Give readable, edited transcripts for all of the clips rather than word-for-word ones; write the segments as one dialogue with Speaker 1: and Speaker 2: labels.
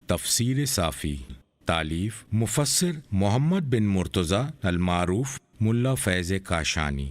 Speaker 1: تفسیر صافی، تالیف مفسر محمد بن مرتضی المعروف ملا فیض کاشانی،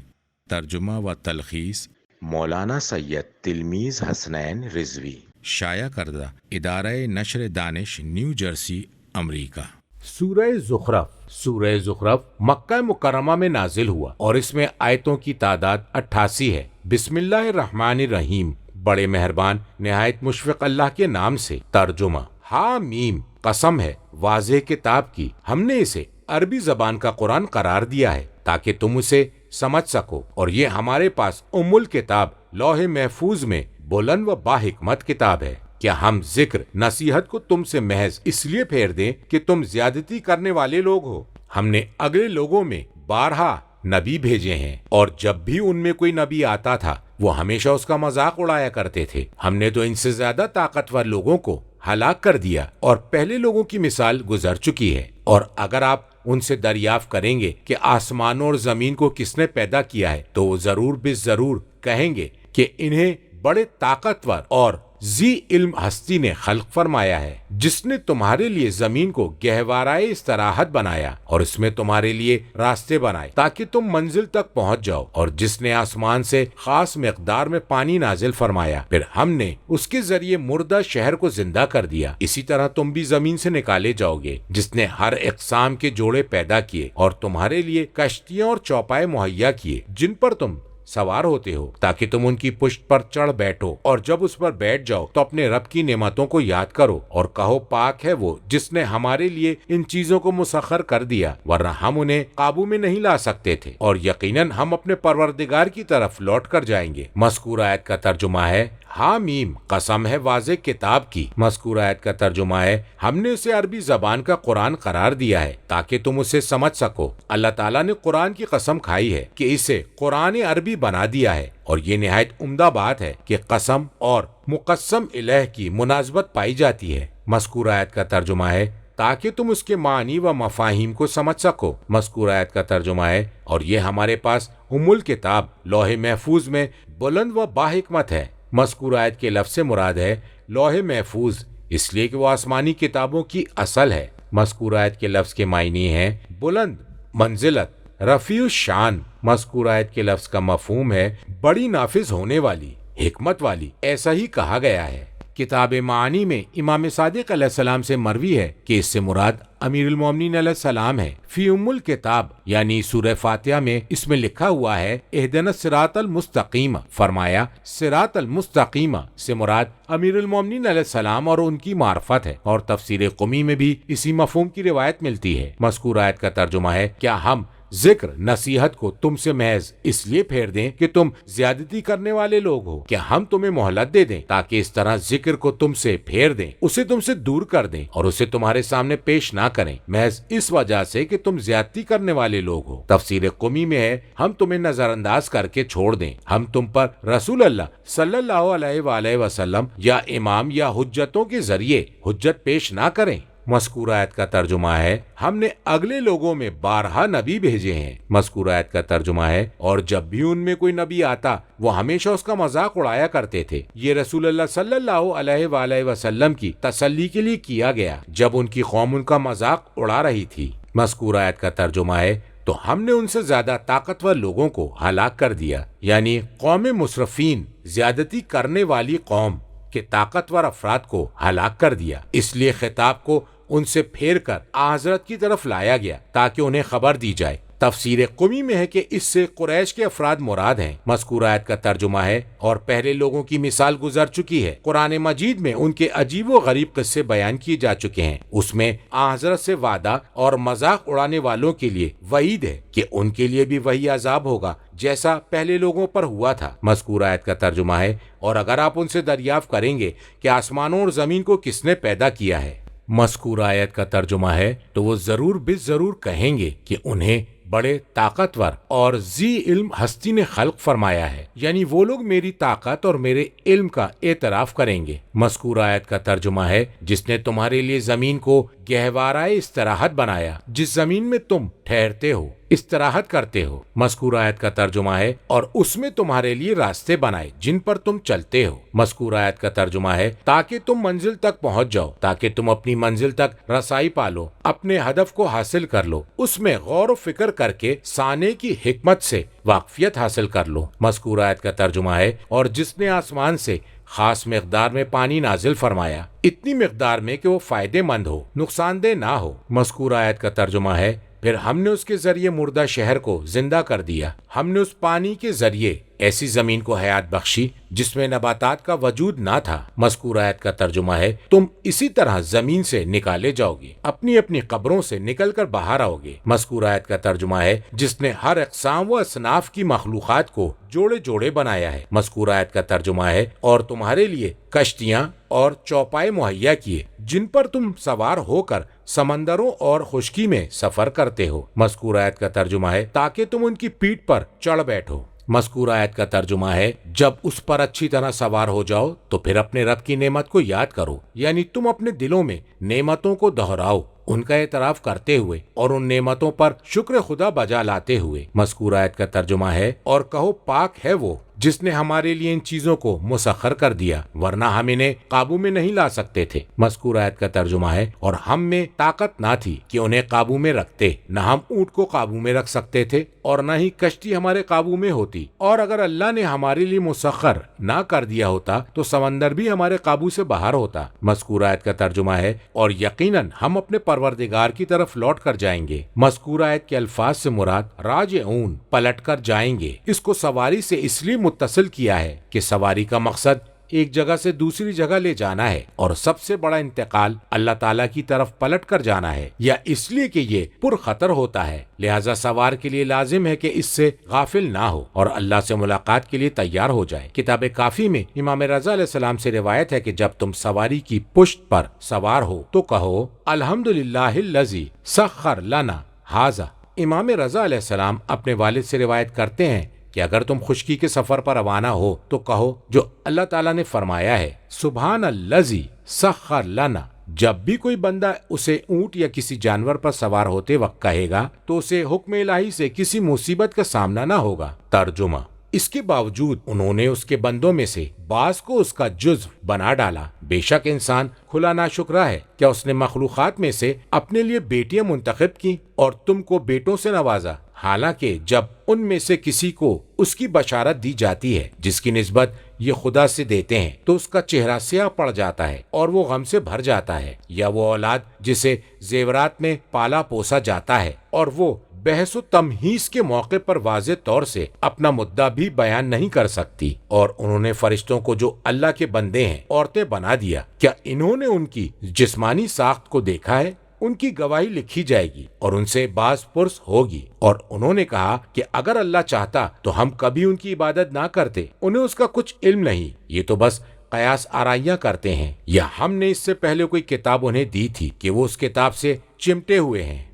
Speaker 1: ترجمہ و تلخیص مولانا سید تلمیذ حسنین رضوی، شائع کردہ ادارہ نشر دانش نیو جرسی امریکہ۔
Speaker 2: سورہ زخرف مکہ مکرمہ میں نازل ہوا اور اس میں آیتوں کی تعداد 88 ہے۔ بسم اللہ الرحمن الرحیم، بڑے مہربان نہایت مشفق اللہ کے نام سے۔ ترجمہ: حامیم، قسم ہے واضح کتاب کی، ہم نے اسے عربی زبان کا قرآن قرار دیا ہے تاکہ تم اسے سمجھ سکو، اور یہ ہمارے پاس ام الکتاب لوح محفوظ میں بلند و باحکمت کتاب ہے۔ کیا ہم ذکر نصیحت کو تم سے محض اس لیے پھیر دیں کہ تم زیادتی کرنے والے لوگ ہو؟ ہم نے اگلے لوگوں میں بارہا نبی بھیجے ہیں، اور جب بھی ان میں کوئی نبی آتا تھا وہ ہمیشہ اس کا مذاق اڑایا کرتے تھے۔ ہم نے تو ان سے زیادہ طاقتور لوگوں کو ہلاک کر دیا، اور پہلے لوگوں کی مثال گزر چکی ہے۔ اور اگر آپ ان سے دریافت کریں گے کہ آسمانوں اور زمین کو کس نے پیدا کیا ہے، تو وہ ضرور بے ضرور کہیں گے کہ انہیں بڑے طاقتور اور ذی علم ہستی نے خلق فرمایا ہے، جس نے تمہارے لیے زمین کو گہوارۂ استراحت بنایا اور اس میں تمہارے لیے راستے بنائے تاکہ تم منزل تک پہنچ جاؤ، اور جس نے آسمان سے خاص مقدار میں پانی نازل فرمایا، پھر ہم نے اس کے ذریعے مردہ شہر کو زندہ کر دیا۔ اسی طرح تم بھی زمین سے نکالے جاؤ گے، جس نے ہر اقسام کے جوڑے پیدا کیے اور تمہارے لیے کشتیاں اور چوپائے مہیا کیے جن پر تم سوار ہوتے ہو تاکہ تم ان کی پشت پر چڑھ بیٹھو، اور جب اس پر بیٹھ جاؤ تو اپنے رب کی نعمتوں کو یاد کرو اور کہو پاک ہے وہ جس نے ہمارے لیے ان چیزوں کو مسخر کر دیا، ورنہ ہم انہیں قابو میں نہیں لا سکتے تھے، اور یقیناً ہم اپنے پروردگار کی طرف لوٹ کر جائیں گے۔ مذکور آیت کا ترجمہ ہے حامیم، قسم ہے واضح کتاب کی۔ مذکور آیت کا ترجمہ ہے ہم نے اسے عربی زبان کا قرآن قرار دیا ہے تاکہ تم اسے سمجھ سکو۔ اللہ تعالیٰ نے قرآن کی قسم کھائی ہے کہ اسے قرآن عربی بنا دیا ہے، اور یہ نہایت عمدہ بات ہے کہ قسم اور مقسم الہ کی مناسبت پائی جاتی ہے۔ مذکور آیت کا ترجمہ ہے تاکہ تم اس کے معنی و مفاہیم کو سمجھ سکو۔ مذکور آیت کا ترجمہ ہے اور یہ ہمارے پاس ام الکتاب لوح محفوظ میں بلند و باحکمت ہے۔ مذکور آیت کے لفظ سے مراد ہے لوح محفوظ، اس لیے کہ وہ آسمانی کتابوں کی اصل ہے۔ مذکور آیت کے لفظ کے معنی ہیں بلند منزلت، رفیع الشان۔ مذکور آیت کے لفظ کا مفہوم ہے بڑی نافذ ہونے والی، حکمت والی۔ ایسا ہی کہا گیا ہے۔ کتاب معانی میں امام صادق علیہ السلام سے مروی ہے کہ اس سے مراد امیر المومنین علیہ السلام ہے۔ فی ام الکتاب یعنی سورہ فاتحہ میں اس میں لکھا ہوا ہے اہدنا الصراط المستقیم، فرمایا صراط المستقیم سے مراد امیر المومنین علیہ السلام اور ان کی معرفت ہے، اور تفسیر قمی میں بھی اسی مفہوم کی روایت ملتی ہے۔ مذکور آیت کا ترجمہ ہے کیا ہم ذکر نصیحت کو تم سے محض اس لیے پھیر دیں کہ تم زیادتی کرنے والے لوگ ہو؟ کیا ہم تمہیں مہلت دے دیں تاکہ اس طرح ذکر کو تم سے پھیر دیں، اسے تم سے دور کر دیں اور اسے تمہارے سامنے پیش نہ کریں، محض اس وجہ سے کہ تم زیادتی کرنے والے لوگ ہو؟ تفسیر قمی میں ہے ہم تمہیں نظر انداز کر کے چھوڑ دیں، ہم تم پر رسول اللہ صلی اللہ علیہ وآلہ وسلم یا امام یا حجتوں کے ذریعے حجت پیش نہ کریں۔ مذکور آیت کا ترجمہ ہے ہم نے اگلے لوگوں میں بارہا نبی بھیجے ہیں۔ مذکور آیت کا ترجمہ ہے اور جب بھی ان میں کوئی نبی آتا وہ ہمیشہ اس کا مذاق اڑایا کرتے تھے۔ یہ رسول اللہ صلی اللہ علیہ وآلہ وسلم کی تسلی کے لیے کیا گیا جب ان کی قوم ان کا مذاق اڑا رہی تھی۔ مذکور آیت کا ترجمہ ہے تو ہم نے ان سے زیادہ طاقتور لوگوں کو ہلاک کر دیا، یعنی قوم مسرفین، زیادتی کرنے والی قوم کے طاقتور افراد کو ہلاک کر دیا۔ اس لیے خطاب کو ان سے پھیر کر حضرت کی طرف لایا گیا تاکہ انہیں خبر دی جائے۔ تفسیر قمی میں ہے کہ اس سے قریش کے افراد مراد ہیں۔ مذکور آیت کا ترجمہ ہے اور پہلے لوگوں کی مثال گزر چکی ہے۔ قرآن مجید میں ان کے عجیب و غریب قصے بیان کیے جا چکے ہیں۔ اس میں حضرت سے وعدہ اور مذاق اڑانے والوں کے لیے وعید ہے کہ ان کے لیے بھی وہی عذاب ہوگا جیسا پہلے لوگوں پر ہوا تھا۔ مذکور آیت کا ترجمہ ہے اور اگر آپ ان سے دریافت کریں گے کہ آسمانوں اور زمین کو کس نے پیدا کیا ہے، مذکور آیت کا ترجمہ ہے تو وہ ضرور بے ضرور کہیں گے کہ انہیں بڑے طاقتور اور ذی علم ہستی نے خلق فرمایا ہے، یعنی وہ لوگ میری طاقت اور میرے علم کا اعتراف کریں گے۔ مذکور آیت کا ترجمہ ہے جس نے تمہارے لیے زمین کو گہوارہ استراحت بنایا جس زمین میں تم ٹھہرتے ہو، استراحت کرتے ہو۔ مذکور آیت کا ترجمہ ہے اور اس میں تمہارے لیے راستے بنائے جن پر تم چلتے ہو۔ مذکور آیت کا ترجمہ ہے تاکہ تم منزل تک پہنچ جاؤ، تاکہ تم اپنی منزل تک رسائی پالو، اپنے ہدف کو حاصل کر لو، اس میں غور و فکر کر کے صانع کی حکمت سے واقفیت حاصل کر لو۔ مذکور آیت کا ترجمہ ہے اور جس نے آسمان سے خاص مقدار میں پانی نازل فرمایا، اتنی مقدار میں کہ وہ فائدے مند ہو، نقصان دہ نہ ہو۔ مذکور آیت کا ترجمہ ہے پھر ہم نے اس کے ذریعے مردہ شہر کو زندہ کر دیا، ہم نے اس پانی کے ذریعے ایسی زمین کو حیات بخشی جس میں نباتات کا وجود نہ تھا۔ مذکور آیت کا ترجمہ ہے تم اسی طرح زمین سے نکالے جاؤ گے، اپنی اپنی قبروں سے نکل کر باہر آؤ گے۔ مذکور آیت کا ترجمہ ہے جس نے ہر اقسام و اصناف کی مخلوقات کو جوڑے جوڑے بنایا ہے۔ مذکور آیت کا ترجمہ ہے اور تمہارے لیے کشتیاں اور چوپائے مہیا کیے جن پر تم سوار ہو کر سمندروں اور خشکی میں سفر کرتے ہو۔ مذکور آیت کا ترجمہ ہے تاکہ تم ان کی پیٹھ پر چڑھ بیٹھو۔ مذکور آیت کا ترجمہ ہے جب اس پر اچھی طرح سوار ہو جاؤ تو پھر اپنے رب کی نعمت کو یاد کرو، یعنی تم اپنے دلوں میں نعمتوں کو دہراؤ، ان کا اعتراف کرتے ہوئے اور ان نعمتوں پر شکر خدا بجا لاتے ہوئے۔ مذکور آیت کا ترجمہ ہے اور کہو پاک ہے وہ جس نے ہمارے لیے ان چیزوں کو مسخر کر دیا، ورنہ ہم انہیں قابو میں نہیں لا سکتے تھے۔ مذکور آیت کا ترجمہ ہے اور ہم میں طاقت نہ تھی کہ انہیں قابو میں رکھتے، نہ ہم اونٹ کو قابو میں رکھ سکتے تھے اور نہ ہی کشتی ہمارے قابو میں ہوتی، اور اگر اللہ نے ہمارے لیے مسخر نہ کر دیا ہوتا تو سمندر بھی ہمارے قابو سے باہر ہوتا۔ مذکور آیت کا ترجمہ ہے اور یقیناً ہم اپنے پروردگار کی طرف لوٹ کر جائیں گے۔ مذکور آیت کے الفاظ سے مراد راجعون، پلٹ کر جائیں گے۔ اس کو سواری سے اس لیے متصل کیا ہے کہ سواری کا مقصد ایک جگہ سے دوسری جگہ لے جانا ہے، اور سب سے بڑا انتقال اللہ تعالیٰ کی طرف پلٹ کر جانا ہے، یا اس لیے کہ یہ پر خطر ہوتا ہے، لہذا سوار کے لیے لازم ہے کہ اس سے غافل نہ ہو اور اللہ سے ملاقات کے لیے تیار ہو جائے۔ کتاب کافی میں امام رضا علیہ السلام سے روایت ہے کہ جب تم سواری کی پشت پر سوار ہو تو کہو الحمدللہ الذی سخر لنا ھذا۔ امام رضا علیہ السلام اپنے والد سے روایت کرتے ہیں کہ اگر تم خشکی کے سفر پر روانہ ہو تو کہو جو اللہ تعالیٰ نے فرمایا ہے، سبحان الذی سخر لنا۔ جب بھی کوئی بندہ اسے اونٹ یا کسی جانور پر سوار ہوتے وقت کہے گا تو اسے حکم الہی سے کسی مصیبت کا سامنا نہ ہوگا۔ ترجمہ: اس کے باوجود انہوں نے اس کے بندوں میں سے بعض کو اس کا جزو بنا ڈالا۔ بے شک انسان کھلا ناشکرا ہے، کیا اس نے مخلوقات میں سے اپنے لیے بیٹیاں منتخب کی اور تم کو بیٹوں سے نوازا، حالانکہ جب ان میں سے کسی کو اس کی بشارت دی جاتی ہے جس کی نسبت یہ خدا سے دیتے ہیں تو اس کا چہرہ سیاہ پڑ جاتا ہے اور وہ غم سے بھر جاتا ہے، یا وہ اولاد جسے زیورات میں پالا پوسا جاتا ہے اور وہ بحث و تمہیز کے موقع پر واضح طور سے اپنا مدعا بھی بیان نہیں کر سکتی، اور انہوں نے فرشتوں کو جو اللہ کے بندے ہیں عورتیں بنا دیا۔ کیا انہوں نے ان کی جسمانی ساخت کو دیکھا ہے؟ ان کی گواہی لکھی جائے گی اور ان سے باز پرس ہوگی، اور انہوں نے کہا کہ اگر اللہ چاہتا تو ہم کبھی ان کی عبادت نہ کرتے، انہیں اس کا کچھ علم نہیں، یہ تو بس قیاس آرائیاں کرتے ہیں، یا ہم نے اس سے پہلے کوئی کتاب انہیں دی تھی کہ وہ اس کتاب سے چمٹے ہوئے ہیں،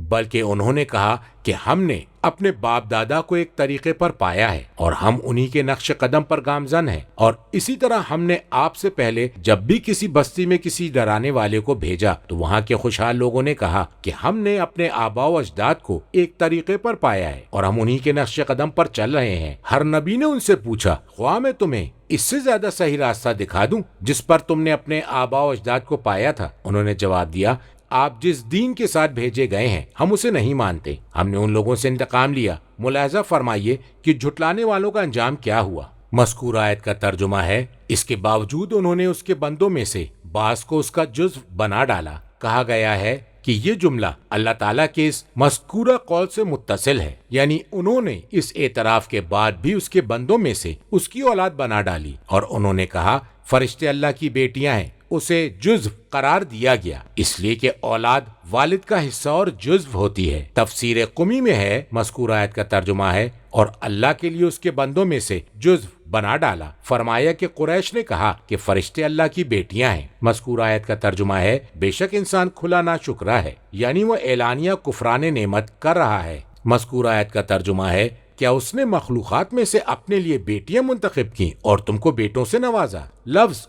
Speaker 2: بلکہ انہوں نے کہا کہ ہم نے اپنے باپ دادا کو ایک طریقے پر پایا ہے اور ہم انہی کے نقش قدم پر گامزن ہیں، اور اسی طرح ہم نے آپ سے پہلے جب بھی کسی بستی میں کسی ڈرانے والے کو بھیجا تو وہاں کے خوشحال لوگوں نے کہا کہ ہم نے اپنے آباء و اجداد کو ایک طریقے پر پایا ہے اور ہم انہی کے نقش قدم پر چل رہے ہیں۔ ہر نبی نے ان سے پوچھا، خواہ میں تمہیں اس سے زیادہ صحیح راستہ دکھا دوں جس پر تم نے اپنے آباء و اجداد کو پایا تھا؟ انہوں نے جواب دیا، آپ جس دین کے ساتھ بھیجے گئے ہیں ہم اسے نہیں مانتے، ہم نے ان لوگوں سے انتقام لیا۔ ملاحظہ فرمائیے کہ جھٹلانے والوں کا انجام کیا ہوا۔ مذکور آیت کا ترجمہ ہے اس کے باوجود انہوں نے اس کے بندوں میں سے بعض کو اس کا جزو بنا ڈالا۔ کہا گیا ہے کہ یہ جملہ اللہ تعالیٰ کے اس مذکورہ قول سے متصل ہے، یعنی انہوں نے اس اعتراف کے بعد بھی اس کے بندوں میں سے اس کی اولاد بنا ڈالی، اور انہوں نے کہا فرشتے اللہ کی بیٹیاں ہیں۔ اسے جزو قرار دیا گیا اس لیے کہ اولاد والد کا حصہ اور جزو ہوتی ہے۔ تفسیر قمی میں ہے، مذکور آیت کا ترجمہ ہے اور اللہ کے لیے اس کے بندوں میں سے جزو بنا ڈالا۔ فرمایا کہ قریش نے کہا کہ فرشتے اللہ کی بیٹیاں ہیں۔ مذکور آیت کا ترجمہ ہے بے شک انسان کھلا ناشکرا ہے، یعنی وہ اعلانیہ کفران نعمت کر رہا ہے۔ مذکور آیت کا ترجمہ ہے کیا اس نے مخلوقات میں سے اپنے لیے بیٹیاں منتخب کی اور تم کو بیٹوں سے نوازا؟ لفظ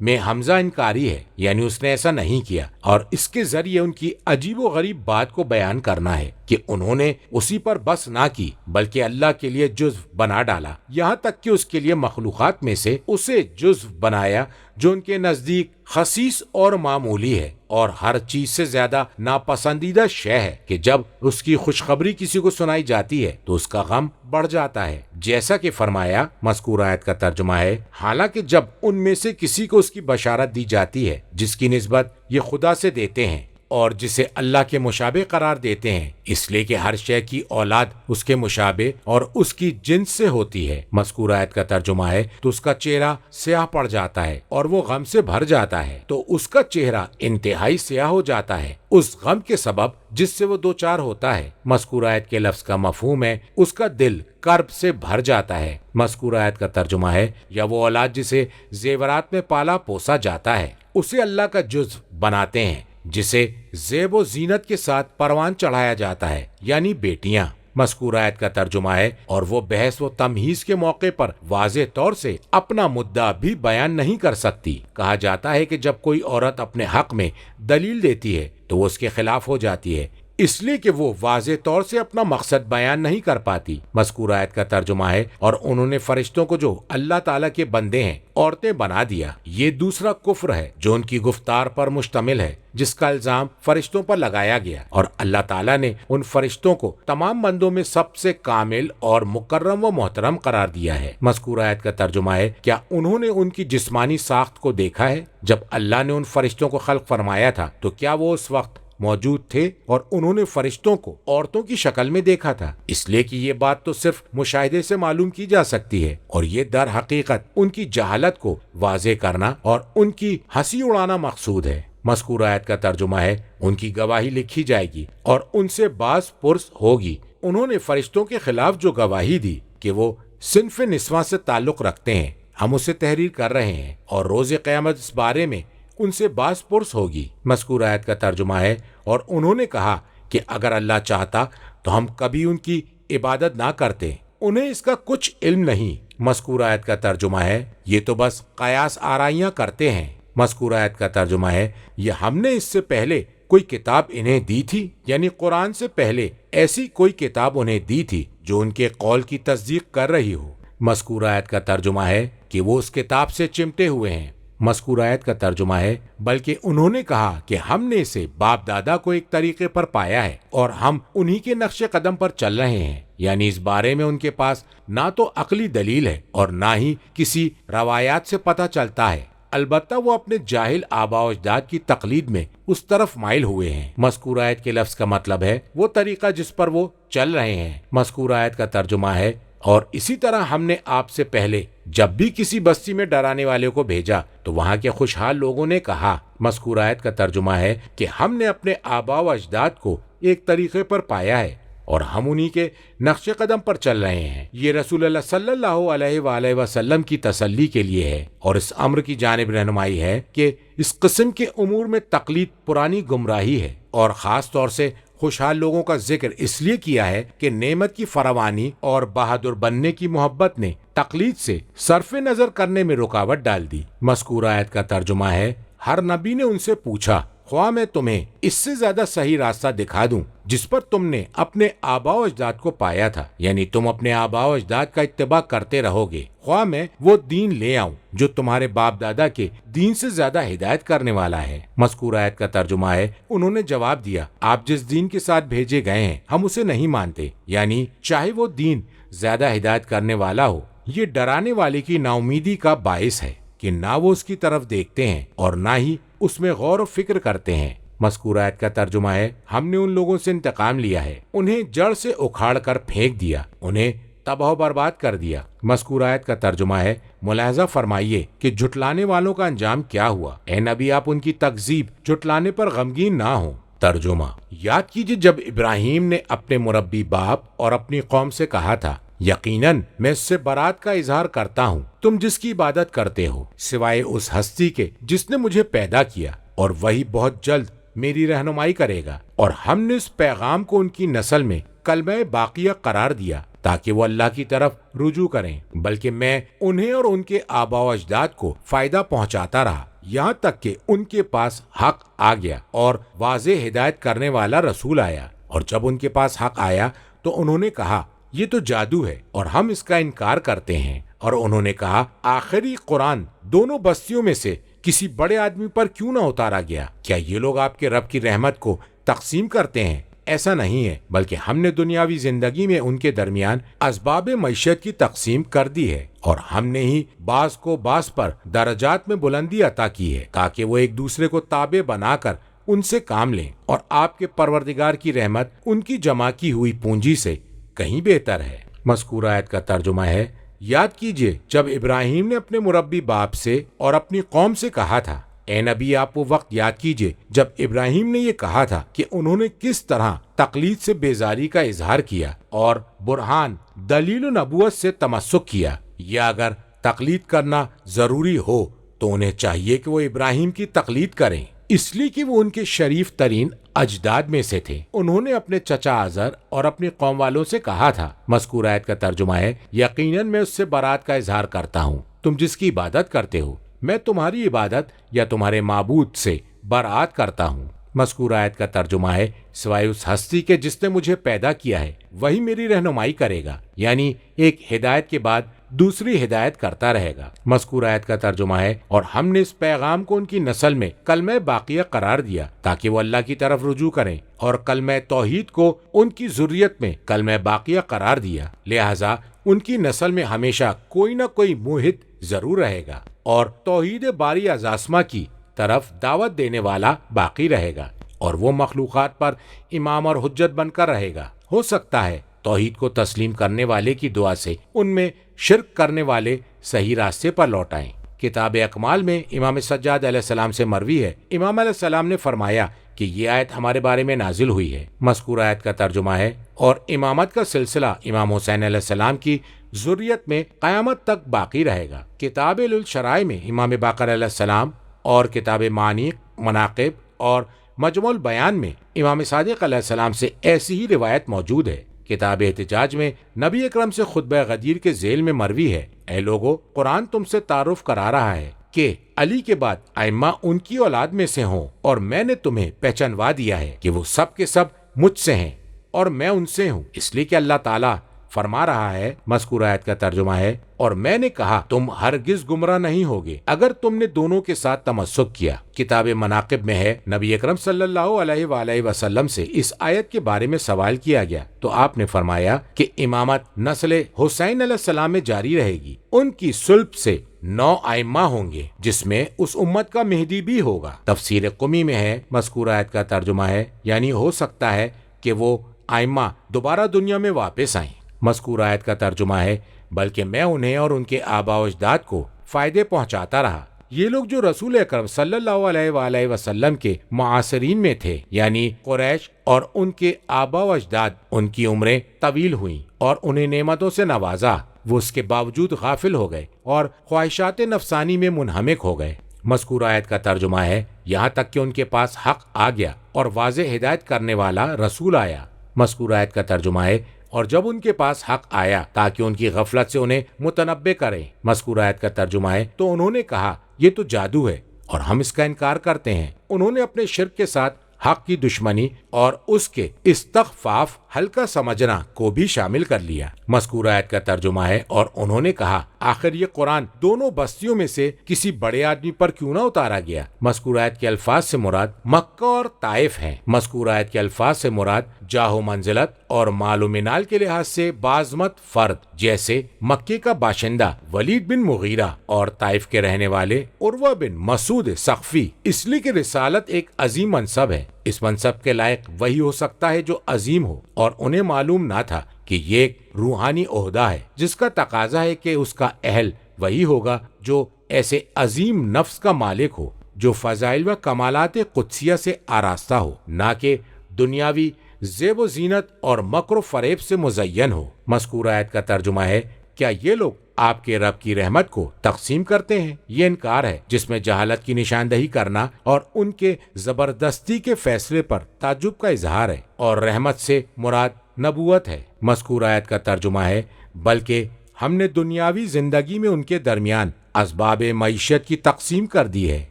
Speaker 2: میں حمزہ انکاری ہے، یعنی اس نے ایسا نہیں کیا، اور اس کے ذریعے ان کی عجیب و غریب بات کو بیان کرنا ہے کہ انہوں نے اسی پر بس نہ کی بلکہ اللہ کے لیے جزو بنا ڈالا، یہاں تک کہ اس کے لیے مخلوقات میں سے اسے جزو بنایا جو ان کے نزدیک خسیس اور معمولی ہے اور ہر چیز سے زیادہ ناپسندیدہ شے ہے کہ جب اس کی خوشخبری کسی کو سنائی جاتی ہے تو اس کا غم بڑھ جاتا ہے، جیسا کہ فرمایا۔ مذکور آیت کا ترجمہ ہے، حالانکہ جب ان میں سے کسی کو اس کی بشارت دی جاتی ہے جس کی نسبت یہ خدا سے دیتے ہیں اور جسے اللہ کے مشابہ قرار دیتے ہیں، اس لیے کہ ہر شے کی اولاد اس کے مشابہ اور اس کی جنس سے ہوتی ہے، مذکور آیت کا ترجمہ ہے، تو اس کا چہرہ سیاہ پڑ جاتا ہے اور وہ غم سے بھر جاتا ہے، تو اس کا چہرہ انتہائی سیاہ ہو جاتا ہے اس غم کے سبب جس سے وہ دوچار ہوتا ہے۔ مذکور آیت کے لفظ کا مفہوم ہے اس کا دل کرب سے بھر جاتا ہے۔ مذکور آیت کا ترجمہ ہے، یا وہ اولاد جسے زیورات میں پالا پوسا جاتا ہے اسے اللہ کا جزو بناتے ہیں، جسے زیب و زینت کے ساتھ پروان چڑھایا جاتا ہے، یعنی بیٹیاں۔ مذکور آیت کا ترجمہ ہے، اور وہ بحث و تمہیز کے موقع پر واضح طور سے اپنا مدعا بھی بیان نہیں کر سکتی۔ کہا جاتا ہے کہ جب کوئی عورت اپنے حق میں دلیل دیتی ہے تو وہ اس کے خلاف ہو جاتی ہے، اس لیے کہ وہ واضح طور سے اپنا مقصد بیان نہیں کر پاتی۔ مذکور آیت کا ترجمہ ہے، اور انہوں نے فرشتوں کو جو اللہ تعالیٰ کے بندے ہیں عورتیں بنا دیا۔ یہ دوسرا کفر ہے جو ان کی گفتار پر مشتمل ہے، جس کا الزام فرشتوں پر لگایا گیا، اور اللہ تعالیٰ نے ان فرشتوں کو تمام بندوں میں سب سے کامل اور مکرم و محترم قرار دیا ہے۔ مذکور آیت کا ترجمہ ہے، کیا انہوں نے ان کی جسمانی ساخت کو دیکھا ہے؟ جب اللہ نے ان فرشتوں کو خلق فرمایا تھا تو کیا وہ اس وقت موجود تھے اور انہوں نے فرشتوں کو عورتوں کی شکل میں دیکھا تھا؟ اس لیے کہ یہ بات تو صرف مشاہدے سے معلوم کی جا سکتی ہے، اور یہ در حقیقت ان کی جہالت کو واضح کرنا اور ان کی ہنسی اڑانا مقصود ہے۔ مذکور آیت کا ترجمہ ہے، ان کی گواہی لکھی جائے گی اور ان سے باز پرس ہوگی۔ انہوں نے فرشتوں کے خلاف جو گواہی دی کہ وہ صنف نسواں سے تعلق رکھتے ہیں، ہم اسے تحریر کر رہے ہیں، اور روز قیامت اس بارے میں ان سے باز پرس ہوگی۔ مذکور آیت کا ترجمہ ہے، اور انہوں نے کہا کہ اگر اللہ چاہتا تو ہم کبھی ان کی عبادت نہ کرتے، انہیں اس کا کچھ علم نہیں۔ مذکور آیت کا ترجمہ ہے، یہ تو بس قیاس آرائیاں کرتے ہیں۔ مذکور آیت کا ترجمہ ہے، یہ ہم نے اس سے پہلے کوئی کتاب انہیں دی تھی، یعنی قرآن سے پہلے ایسی کوئی کتاب انہیں دی تھی جو ان کے قول کی تصدیق کر رہی ہو۔ مذکور آیت کا ترجمہ ہے کہ وہ اس کتاب سے چمٹے ہوئے ہیں۔ مذکور آیت کا ترجمہ ہے، بلکہ انہوں نے کہا کہ ہم نے اسے باپ دادا کو ایک طریقے پر پایا ہے اور ہم انہی کے نقش قدم پر چل رہے ہیں، یعنی اس بارے میں ان کے پاس نہ تو عقلی دلیل ہے اور نہ ہی کسی روایات سے پتہ چلتا ہے، البتہ وہ اپنے جاہل آباء و اجداد کی تقلید میں اس طرف مائل ہوئے ہیں۔ مذکور آیت کے لفظ کا مطلب ہے وہ طریقہ جس پر وہ چل رہے ہیں۔ مذکور آیت کا ترجمہ ہے، اور اسی طرح ہم نے آپ سے پہلے جب بھی کسی بستی میں ڈرانے والے کو بھیجا تو وہاں کے خوشحال لوگوں نے کہا۔ مذکور آیت کا ترجمہ ہے کہ ہم نے اپنے آباء و اجداد کو ایک طریقے پر پایا ہے اور ہم انہی کے نقش قدم پر چل رہے ہیں۔ یہ رسول اللہ صلی اللہ علیہ وآلہ وسلم کی تسلی کے لیے ہے اور اس امر کی جانب رہنمائی ہے کہ اس قسم کے امور میں تقلید پرانی گمراہی ہے، اور خاص طور سے خوشحال لوگوں کا ذکر اس لیے کیا ہے کہ نعمت کی فراوانی اور بہادر بننے کی محبت نے تقلید سے صرف نظر کرنے میں رکاوٹ ڈال دی۔ مذکور آیت کا ترجمہ ہے، ہر نبی نے ان سے پوچھا، خواہ میں تمہیں اس سے زیادہ صحیح راستہ دکھا دوں جس پر تم نے اپنے آباء و اجداد کو پایا تھا، یعنی تم اپنے آباء و اجداد کا اتباع کرتے رہو گے، خواہ میں وہ دین لے آؤں جو تمہارے باپ دادا کے دین سے زیادہ ہدایت کرنے والا ہے۔ مذکور آیت کا ترجمہ ہے، انہوں نے جواب دیا، آپ جس دین کے ساتھ بھیجے گئے ہیں ہم اسے نہیں مانتے، یعنی چاہے وہ دین زیادہ ہدایت کرنے والا ہو۔ یہ ڈرانے والے کی نا امیدی کا باعث ہے کہ نہ وہ اس کی طرف دیکھتے ہیں اور نہ ہی اس میں غور و فکر کرتے ہیں۔ مذکور آیت کا ترجمہ ہے، ہم نے ان لوگوں سے انتقام لیا ہے، انہیں جڑ سے اکھاڑ کر پھینک دیا، انہیں تباہ و برباد کر دیا۔ مذکور آیت کا ترجمہ ہے، ملاحظہ فرمائیے کہ جھٹلانے والوں کا انجام کیا ہوا، اے نبی آپ ان کی تکذیب جھٹلانے پر غمگین نہ ہوں۔ ترجمہ، یاد کیجیے جب ابراہیم نے اپنے مربی باپ اور اپنی قوم سے کہا تھا، یقیناً میں اس سے برات کا اظہار کرتا ہوں تم جس کی عبادت کرتے ہو سوائے اس ہستی کے جس نے مجھے پیدا کیا، اور وہی بہت جلد میری رہنمائی کرے گا، اور ہم نے اس پیغام کو ان کی نسل میں کلمہ باقیہ قرار دیا تاکہ وہ اللہ کی طرف رجوع کریں، بلکہ میں انہیں اور ان کے آباء و اجداد کو فائدہ پہنچاتا رہا یہاں تک کہ ان کے پاس حق آ گیا اور واضح ہدایت کرنے والا رسول آیا، اور جب ان کے پاس حق آیا تو انہوں نے کہا یہ تو جادو ہے اور ہم اس کا انکار کرتے ہیں، اور انہوں نے کہا آخری قرآن دونوں بستیوں میں سے کسی بڑے آدمی پر کیوں نہ اتارا گیا؟ کیا یہ لوگ آپ کے رب کی رحمت کو تقسیم کرتے ہیں؟ ایسا نہیں ہے، بلکہ ہم نے دنیاوی زندگی میں ان کے درمیان اسباب معیشت کی تقسیم کر دی ہے، اور ہم نے ہی بعض کو بعض پر درجات میں بلندی عطا کی ہے تاکہ وہ ایک دوسرے کو تابع بنا کر ان سے کام لیں، اور آپ کے پروردگار کی رحمت ان کی جمع کی ہوئی پونجی سے کہیں بہتر ہے۔ مذکورہ آیت کا ترجمہ ہے، یاد کیجئے جب ابراہیم نے اپنے مربی باپ سے اور اپنی قوم سے کہا تھا، اے نبی آپ وہ وقت یاد کیجئے جب ابراہیم نے یہ کہا تھا کہ انہوں نے کس طرح تقلید سے بیزاری کا اظہار کیا اور برہان دلیل و نبوت سے تمسک کیا، یا اگر تقلید کرنا ضروری ہو تو انہیں چاہیے کہ وہ ابراہیم کی تقلید کریں، اس لیے کہ وہ ان کے شریف ترین اجداد میں سے تھے۔ انہوں نے اپنے چچا آزر اور اپنی قوم والوں سے کہا تھا، مذکورہ آیت کا ترجمہ ہے، یقیناً میں اس سے برات کا اظہار کرتا ہوں تم جس کی عبادت کرتے ہو، میں تمہاری عبادت یا تمہارے معبود سے برات کرتا ہوں۔ مذکورہ آیت کا ترجمہ ہے، سوائے اس ہستی کے جس نے مجھے پیدا کیا ہے وہی میری رہنمائی کرے گا، یعنی ایک ہدایت کے بعد دوسری ہدایت کرتا رہے گا۔ مذکورہ آیت کا ترجمہ ہے، اور ہم نے اس پیغام کو ان کی نسل میں کلمہ باقیہ قرار دیا تاکہ وہ اللہ کی طرف رجوع کریں، اور کلمہ توحید کو ان کی ذریت میں کلمہ باقیہ قرار دیا، لہذا ان کی نسل میں ہمیشہ کوئی نہ کوئی موحد ضرور رہے گا، اور توحید باری ازاسما کی طرف دعوت دینے والا باقی رہے گا، اور وہ مخلوقات پر امام اور حجت بن کر رہے گا۔ ہو سکتا ہے توحید کو تسلیم کرنے والے کی دعا سے ان میں شرک کرنے والے صحیح راستے پر لوٹ آئیں۔ کتاب اکمال میں امام سجاد علیہ السلام سے مروی ہے، امام علیہ السلام نے فرمایا کہ یہ آیت ہمارے بارے میں نازل ہوئی ہے۔ مذکورہ آیت کا ترجمہ ہے، اور امامت کا سلسلہ امام حسین علیہ السلام کی ذریت میں قیامت تک باقی رہے گا۔ کتاب الشرائع میں امام باقر علیہ السلام، اور کتاب معانی مناقب اور مجموع البیان میں امام صادق علیہ السلام سے ایسی ہی روایت موجود ہے۔ کتاب احتجاج میں نبی اکرم سے خطبہ غدیر کے ذیل میں مروی ہے، اے لوگو قرآن تم سے تعارف کرا رہا ہے کہ علی کے بعد ائمہ ان کی اولاد میں سے ہوں، اور میں نے تمہیں پہچانوا دیا ہے کہ وہ سب کے سب مجھ سے ہیں اور میں ان سے ہوں، اس لیے کہ اللہ تعالیٰ فرما رہا ہے۔ مذکورہ آیت کا ترجمہ ہے، اور میں نے کہا تم ہرگز گمراہ نہیں ہوگے اگر تم نے دونوں کے ساتھ تمسک کیا۔ کتاب مناقب میں ہے، نبی اکرم صلی اللہ علیہ وآلہ وسلم سے اس آیت کے بارے میں سوال کیا گیا تو آپ نے فرمایا کہ امامت نسل حسین علیہ السلام میں جاری رہے گی، ان کی صلب سے 9 ائمہ ہوں گے جس میں اس امت کا مہدی بھی ہوگا۔ تفسیر قمی میں ہے، مذکورہ آیت کا ترجمہ ہے، یعنی ہو سکتا ہے کہ وہ ائمہ دوبارہ دنیا میں واپس آئیں۔ مذکورہ آیت کا ترجمہ ہے، بلکہ میں انہیں اور ان کے آباء و اجداد کو فائدے پہنچاتا رہا۔ یہ لوگ جو رسول اکرم صلی اللہ علیہ وآلہ وسلم کے معاصرین میں تھے، یعنی قریش اور ان کے آباء و اجداد، ان کی عمریں طویل ہوئیں اور انہیں نعمتوں سے نوازا، وہ اس کے باوجود غافل ہو گئے اور خواہشات نفسانی میں منہمک ہو گئے۔ مذکورہ آیت کا ترجمہ ہے، یہاں تک کہ ان کے پاس حق آ گیا اور واضح ہدایت کرنے والا رسول آیا۔ مذکورہ آیت کا ترجمہ ہے، اور جب ان کے پاس حق آیا تاکہ ان کی غفلت سے انہیں متنبع کریں۔ مذکورہ آیت کا ترجمہ ہے، تو انہوں نے کہا یہ تو جادو ہے اور ہم اس کا انکار کرتے ہیں۔ انہوں نے اپنے شرک کے ساتھ حق کی دشمنی اور اس کے استخفاف ہلکا سمجھنا کو بھی شامل کر لیا۔ مذکورہ آیت کا ترجمہ ہے، اور انہوں نے کہا آخر یہ قرآن دونوں بستیوں میں سے کسی بڑے آدمی پر کیوں نہ اتارا گیا؟ مذکورہ آیت کے الفاظ سے مراد مکہ اور طائف ہیں۔ مذکورہ آیت کے الفاظ سے مراد جاہ و منزلت اور مال و منال کے لحاظ سے بعظمت فرد، جیسے مکے کا باشندہ ولید بن مغیرہ اور طائف کے رہنے والے عروہ بن مسعود ثقفی، اس لیے کہ رسالت ایک عظیم منصب ہے۔ اس منصب کے لائق وہی ہو سکتا ہے جو عظیم ہو، اور انہیں معلوم نہ تھا کہ یہ ایک روحانی عہدہ ہے جس کا تقاضا ہے کہ اس کا اہل وہی ہوگا جو ایسے عظیم نفس کا مالک ہو، جو فضائل و کمالات قدسیہ سے آراستہ ہو، نہ کہ دنیاوی زیب و زینت اور مکر و فریب سے مزین ہو۔ مذکورہ آیت کا ترجمہ ہے، کیا یہ لوگ آپ کے رب کی رحمت کو تقسیم کرتے ہیں؟ یہ انکار ہے جس میں جہالت کی نشاندہی کرنا اور ان کے زبردستی کے فیصلے پر تعجب کا اظہار ہے، اور رحمت سے مراد نبوت ہے۔ مذکور آیت کا ترجمہ ہے بلکہ ہم نے دنیاوی زندگی میں ان کے درمیان اسباب معیشت کی تقسیم کر دی ہے،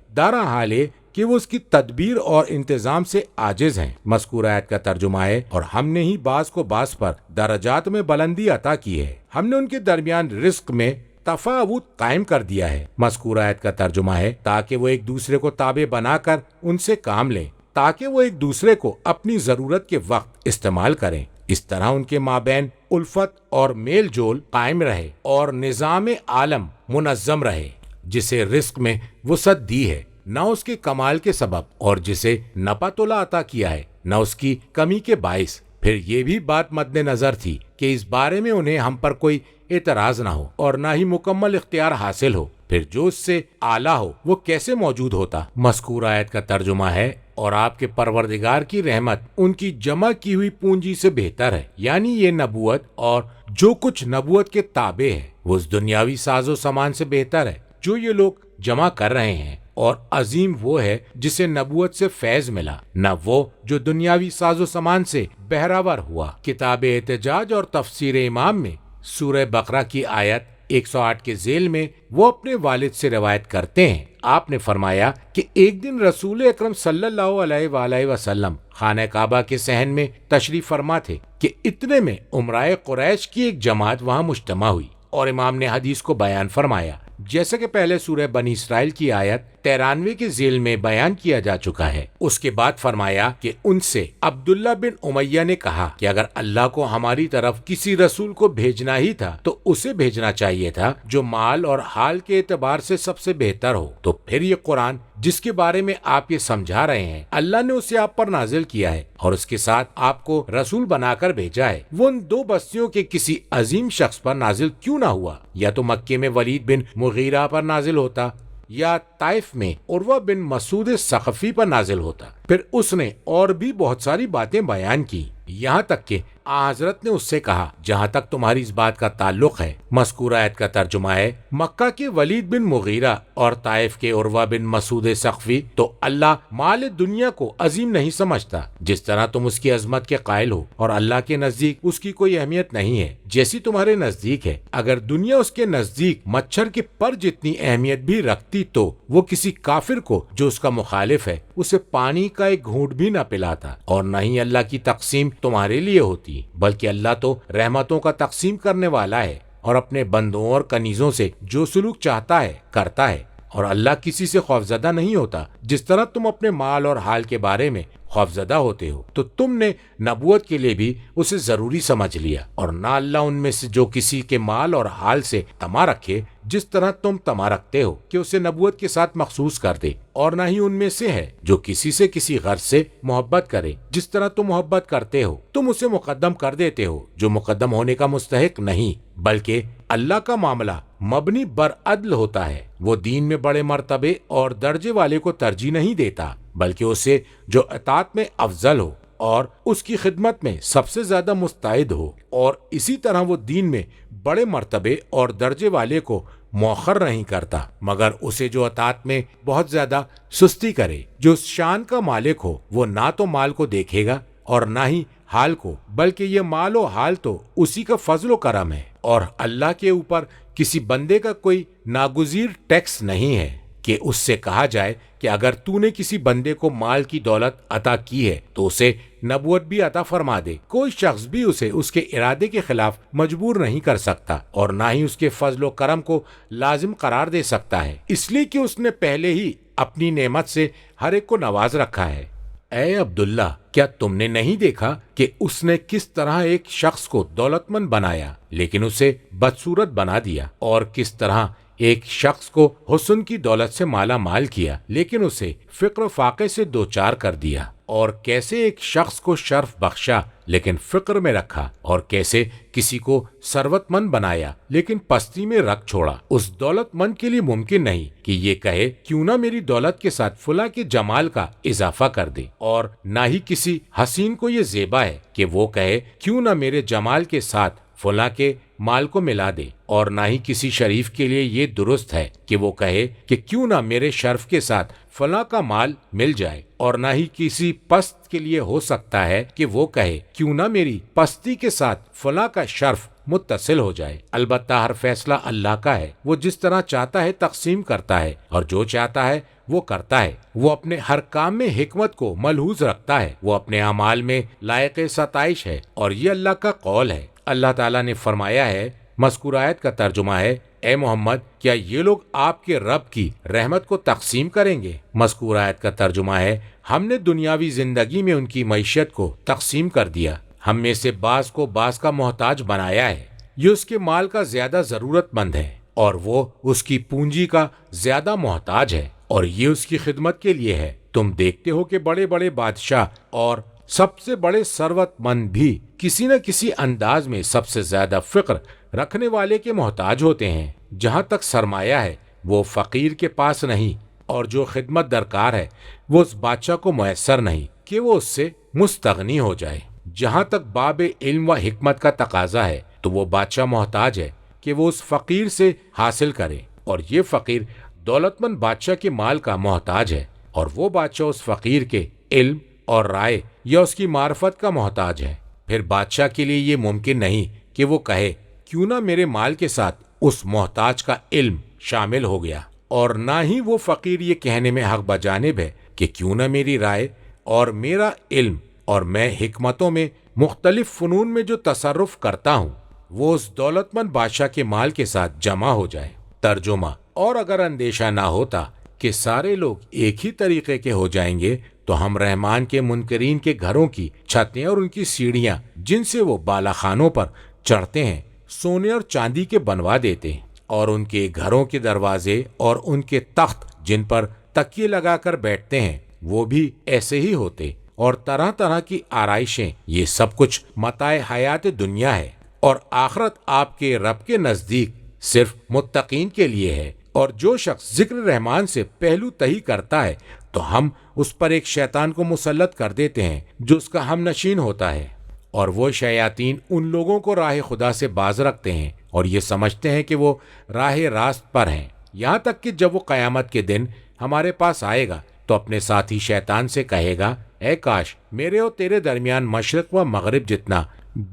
Speaker 2: دارا حال ہے کہ وہ اس کی تدبیر اور انتظام سے عاجز ہیں۔ مذکور آیت کا ترجمہ ہے اور ہم نے ہی بعض کو بعض پر درجات میں بلندی عطا کی ہے، ہم نے ان کے درمیان رزق میں تفاوت قائم کر دیا ہے۔ مذکور آیت کا ترجمہ ہے تاکہ وہ ایک دوسرے کو تابع بنا کر ان سے کام لیں، تاکہ وہ ایک دوسرے کو اپنی ضرورت کے وقت استعمال کریں، اس طرح ان کے مابین الفت اور میل جول قائم رہے اور نظام عالم منظم رہے، جسے رزق میں وسعت دی ہے نہ اس کے کمال کے سبب، اور جسے نہ پتولا عطا کیا ہے نہ اس کی کمی کے باعث۔ پھر یہ بھی بات مد نظر تھی کہ اس بارے میں انہیں ہم پر کوئی اعتراض نہ ہو اور نہ ہی مکمل اختیار حاصل ہو، پھر جو اس سے اعلیٰ ہو وہ کیسے موجود ہوتا۔ مذکور آیت کا ترجمہ ہے اور آپ کے پروردگار کی رحمت ان کی جمع کی ہوئی پونجی سے بہتر ہے، یعنی یہ نبوت اور جو کچھ نبوت کے تابع ہے وہ اس دنیاوی ساز و سامان سے بہتر ہے جو یہ لوگ جمع کر رہے ہیں، اور عظیم وہ ہے جسے نبوت سے فیض ملا، نہ وہ جو دنیاوی ساز و سامان سے بہراور ہوا۔ کتاب احتجاج اور تفسیر امام میں سورہ بقرہ کی آیت 108 کے ذیل میں وہ اپنے والد سے روایت کرتے ہیں، آپ نے فرمایا کہ ایک دن رسول اکرم صلی اللہ علیہ وآلہ وسلم خانہ کعبہ کے صحن میں تشریف فرما تھے کہ اتنے میں امرائے قریش کی ایک جماعت وہاں مجتمع ہوئی، اور امام نے حدیث کو بیان فرمایا جیسا کہ پہلے سورہ بنی اسرائیل کی آیت 93 کے ذیل میں بیان کیا جا چکا ہے۔ اس کے بعد فرمایا کہ ان سے عبداللہ بن امیہ نے کہا کہ اگر اللہ کو ہماری طرف کسی رسول کو بھیجنا ہی تھا تو اسے بھیجنا چاہیے تھا جو مال اور حال کے اعتبار سے سب سے بہتر ہو، تو پھر یہ قرآن جس کے بارے میں آپ یہ سمجھا رہے ہیں اللہ نے اسے آپ پر نازل کیا ہے اور اس کے ساتھ آپ کو رسول بنا کر بھیجا ہے، وہ ان دو بستیوں کے کسی عظیم شخص پر نازل کیوں نہ ہوا؟ یا تو مکے میں ولید بن مغیرہ پر نازل ہوتا یا طائف میں عروہ بن مسعود ثقفی پر نازل ہوتا۔ پھر اس نے اور بھی بہت ساری باتیں بیان کی، یہاں تک کہ حضرت نے اس سے کہا جہاں تک تمہاری اس بات کا تعلق ہے۔ مذکور آیت کا ترجمہ ہے مکہ کے ولید بن مغیرہ اور طائف کے عروہ بن مسعود ثقفی تو اللہ مال دنیا کو عظیم نہیں سمجھتا جس طرح تم اس کی عظمت کے قائل ہو، اور اللہ کے نزدیک اس کی کوئی اہمیت نہیں ہے جیسی تمہارے نزدیک ہے۔ اگر دنیا اس کے نزدیک مچھر کے پر جتنی اہمیت بھی رکھتی تو وہ کسی کافر کو جو اس کا مخالف ہے اسے پانی کا ایک گھونٹ بھی نہ پلاتا، اور نہ ہی اللہ کی تقسیم تمہارے لیے ہوتی، بلکہ اللہ تو رحمتوں کا تقسیم کرنے والا ہے اور اپنے بندوں اور کنیزوں سے جو سلوک چاہتا ہے کرتا ہے، اور اللہ کسی سے خوفزدہ نہیں ہوتا جس طرح تم اپنے مال اور حال کے بارے میں خوفزدہ ہوتے ہو۔ تو تم نے نبوت کے لیے بھی اسے ضروری سمجھ لیا، اور نہ اللہ ان میں سے جو کسی کے مال اور حال سے تما رکھے جس طرح تم تما رکھتے ہو کہ اسے نبوت کے ساتھ مخصوص کر دے، اور نہ ہی ان میں سے ہے جو کسی سے کسی غرض سے محبت کرے جس طرح تم محبت کرتے ہو، تم اسے مقدم کر دیتے ہو جو مقدم ہونے کا مستحق نہیں، بلکہ اللہ کا معاملہ مبنی بر عدل ہوتا ہے، وہ دین میں بڑے مرتبے اور درجے والے کو ترجیح نہیں دیتا بلکہ اسے جو اطاعت میں افضل ہو اور اس کی خدمت میں سب سے زیادہ مستعد ہو، اور اسی طرح وہ دین میں بڑے مرتبے اور درجے والے کو مؤخر نہیں کرتا مگر اسے جو اطاعت میں بہت زیادہ سستی کرے۔ جو اس شان کا مالک ہو وہ نہ تو مال کو دیکھے گا اور نہ ہی حال کو، بلکہ یہ مال و حال تو اسی کا فضل و کرم ہے، اور اللہ کے اوپر کسی بندے کا کوئی ناگزیر ٹیکس نہیں ہے کہ اس سے کہا جائے کہ اگر تو نے کسی بندے کو مال کی دولت عطا کی ہے تو اسے نبوت بھی عطا فرما دے۔ کوئی شخص بھی اسے اس کے ارادے کے خلاف مجبور نہیں کر سکتا اور نہ ہی اس کے فضل و کرم کو لازم قرار دے سکتا ہے، اس لیے کہ اس نے پہلے ہی اپنی نعمت سے ہر ایک کو نواز رکھا ہے۔ اے عبداللہ، کیا تم نے نہیں دیکھا کہ اس نے کس طرح ایک شخص کو دولت مند بنایا لیکن اسے بدصورت بنا دیا، اور کس طرح ایک شخص کو حسن کی دولت سے مالا مال کیا لیکن اسے فقر و فاقے سے دوچار کر دیا، اور کیسے ایک شخص کو شرف بخشا لیکن فقر میں رکھا، اور کیسے کسی کو ثروت مند بنایا لیکن پستی میں رکھ چھوڑا۔ اس دولت مند کے لیے ممکن نہیں کہ یہ کہے کیوں نہ میری دولت کے ساتھ فلاں کے جمال کا اضافہ کر دے، اور نہ ہی کسی حسین کو یہ زیبا ہے کہ وہ کہے کیوں نہ میرے جمال کے ساتھ فلاں کے مال کو ملا دے، اور نہ ہی کسی شریف کے لیے یہ درست ہے کہ وہ کہے کہ کیوں نہ میرے شرف کے ساتھ فلاں کا مال مل جائے، اور نہ ہی کسی پست کے لیے ہو سکتا ہے کہ وہ کہے کیوں نہ میری پستی کے ساتھ فلاں کا شرف متصل ہو جائے۔ البتہ ہر فیصلہ اللہ کا ہے، وہ جس طرح چاہتا ہے تقسیم کرتا ہے، اور جو چاہتا ہے وہ کرتا ہے۔ وہ اپنے ہر کام میں حکمت کو ملحوظ رکھتا ہے، وہ اپنے اعمال میں لائق ستائش ہے، اور یہ اللہ کا قول ہے۔ اللہ تعالیٰ نے فرمایا ہے، مذکور آیت کا ترجمہ ہے، اے محمد کیا یہ لوگ آپ کے رب کی رحمت کو تقسیم کریں گے؟ مذکور آیت کا ترجمہ ہے، ہم نے دنیاوی زندگی میں ان کی معیشت کو تقسیم کر دیا، ہم میں سے بعض کو بعض کا محتاج بنایا ہے، یہ اس کے مال کا زیادہ ضرورت مند ہے اور وہ اس کی پونجی کا زیادہ محتاج ہے، اور یہ اس کی خدمت کے لیے ہے۔ تم دیکھتے ہو کہ بڑے بڑے بادشاہ اور سب سے بڑے ثروت مند بھی کسی نہ کسی انداز میں سب سے زیادہ فقر رکھنے والے کے محتاج ہوتے ہیں۔ جہاں تک سرمایہ ہے وہ فقیر کے پاس نہیں، اور جو خدمت درکار ہے وہ اس بادشاہ کو میسر نہیں کہ وہ اس سے مستغنی ہو جائے۔ جہاں تک باب علم و حکمت کا تقاضا ہے تو وہ بادشاہ محتاج ہے کہ وہ اس فقیر سے حاصل کرے، اور یہ فقیر دولت مند بادشاہ کے مال کا محتاج ہے، اور وہ بادشاہ اس فقیر کے علم اور رائے یا اس کی معرفت کا محتاج ہے۔ پھر بادشاہ کے لیے یہ ممکن نہیں کہ وہ کہے کیوں نہ میرے مال کے ساتھ اس محتاج کا علم شامل ہو گیا، اور نہ ہی وہ فقیر یہ کہنے میں حق بجانب ہے کہ کیوں نہ میری رائے اور میرا علم اور میں حکمتوں میں مختلف فنون میں جو تصرف کرتا ہوں وہ اس دولت مند بادشاہ کے مال کے ساتھ جمع ہو جائے۔ ترجمہ، اور اگر اندیشہ نہ ہوتا کہ سارے لوگ ایک ہی طریقے کے ہو جائیں گے تو ہم رحمان کے منکرین کے گھروں کی چھتیں اور ان کی سیڑھیاں جن سے وہ بالا خانوں پر چڑھتے ہیں سونے اور چاندی کے بنوا دیتے، اور ان کے گھروں کے دروازے اور ان کے تخت جن پر تکیے لگا کر بیٹھتے ہیں وہ بھی ایسے ہی ہوتے، اور طرح طرح کی آرائشیں، یہ سب کچھ متاع حیات دنیا ہے، اور آخرت آپ کے رب کے نزدیک صرف متقین کے لیے ہے۔ اور جو شخص ذکر رحمان سے پہلو تہی کرتا ہے تو ہم اس پر ایک شیطان کو مسلط کر دیتے ہیں جو اس کا ہم نشین ہوتا ہے، اور وہ شیاطین ان لوگوں کو راہ خدا سے باز رکھتے ہیں اور یہ سمجھتے ہیں کہ وہ راہ راست پر ہیں، یہاں تک کہ جب وہ قیامت کے دن ہمارے پاس آئے گا تو اپنے ساتھی شیطان سے کہے گا، اے کاش میرے اور تیرے درمیان مشرق و مغرب جتنا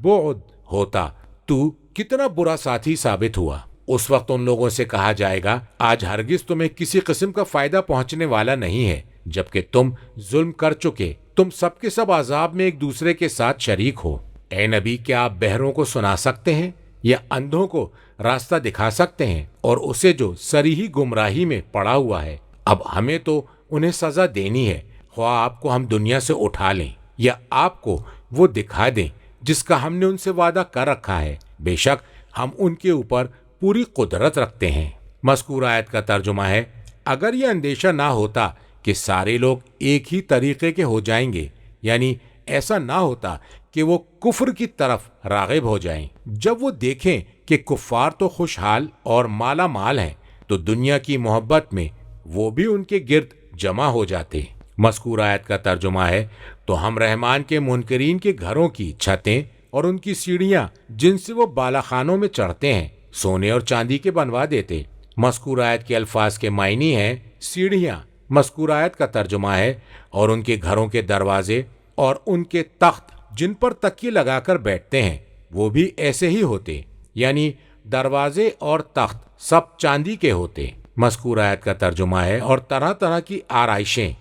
Speaker 2: بعد ہوتا، تو کتنا برا ساتھی ثابت ہوا۔ اس وقت ان لوگوں سے کہا جائے گا، آج ہرگز تمہیں کسی قسم کا فائدہ پہنچنے والا نہیں ہے، جبکہ تم ظلم کر چکے، تم سب کے سب عذاب میں ایک دوسرے کے ساتھ شریک ہو۔ اے نبی، کیا آپ بہروں کو سنا سکتے ہیں یا اندھوں کو راستہ دکھا سکتے ہیں؟ اور اسے جو صریحی گمراہی میں پڑا ہوا ہے، اب ہمیں تو انہیں سزا دینی ہے، خواہ آپ کو ہم دنیا سے اٹھا لیں یا آپ کو وہ دکھا دیں جس کا ہم نے ان سے وعدہ کر رکھا ہے، بے شک ہم ان کے اوپر پوری قدرت رکھتے ہیں۔ مذکور آیت کا ترجمہ ہے، اگر یہ اندیشہ نہ ہوتا کہ سارے لوگ ایک ہی طریقے کے ہو جائیں گے، یعنی ایسا نہ ہوتا کہ وہ کفر کی طرف راغب ہو جائیں، جب وہ دیکھیں کہ کفار تو خوشحال اور مالا مال ہیں تو دنیا کی محبت میں وہ بھی ان کے گرد جمع ہو جاتے۔ مذکور آیت کا ترجمہ ہے، تو ہم رحمان کے منکرین کے گھروں کی چھتیں اور ان کی سیڑھیاں جن سے وہ بالا خانوں میں چڑھتے ہیں سونے اور چاندی کے بنوا دیتے۔ مذکور آیت کے الفاظ کے معنی ہیں سیڑھیاں۔ مذکور آیت کا ترجمہ ہے، اور ان کے گھروں کے دروازے اور ان کے تخت جن پر تکیے لگا کر بیٹھتے ہیں وہ بھی ایسے ہی ہوتے، یعنی دروازے اور تخت سب چاندی کے ہوتے۔ مذکور آیت کا ترجمہ ہے، اور طرح طرح کی آرائشیں۔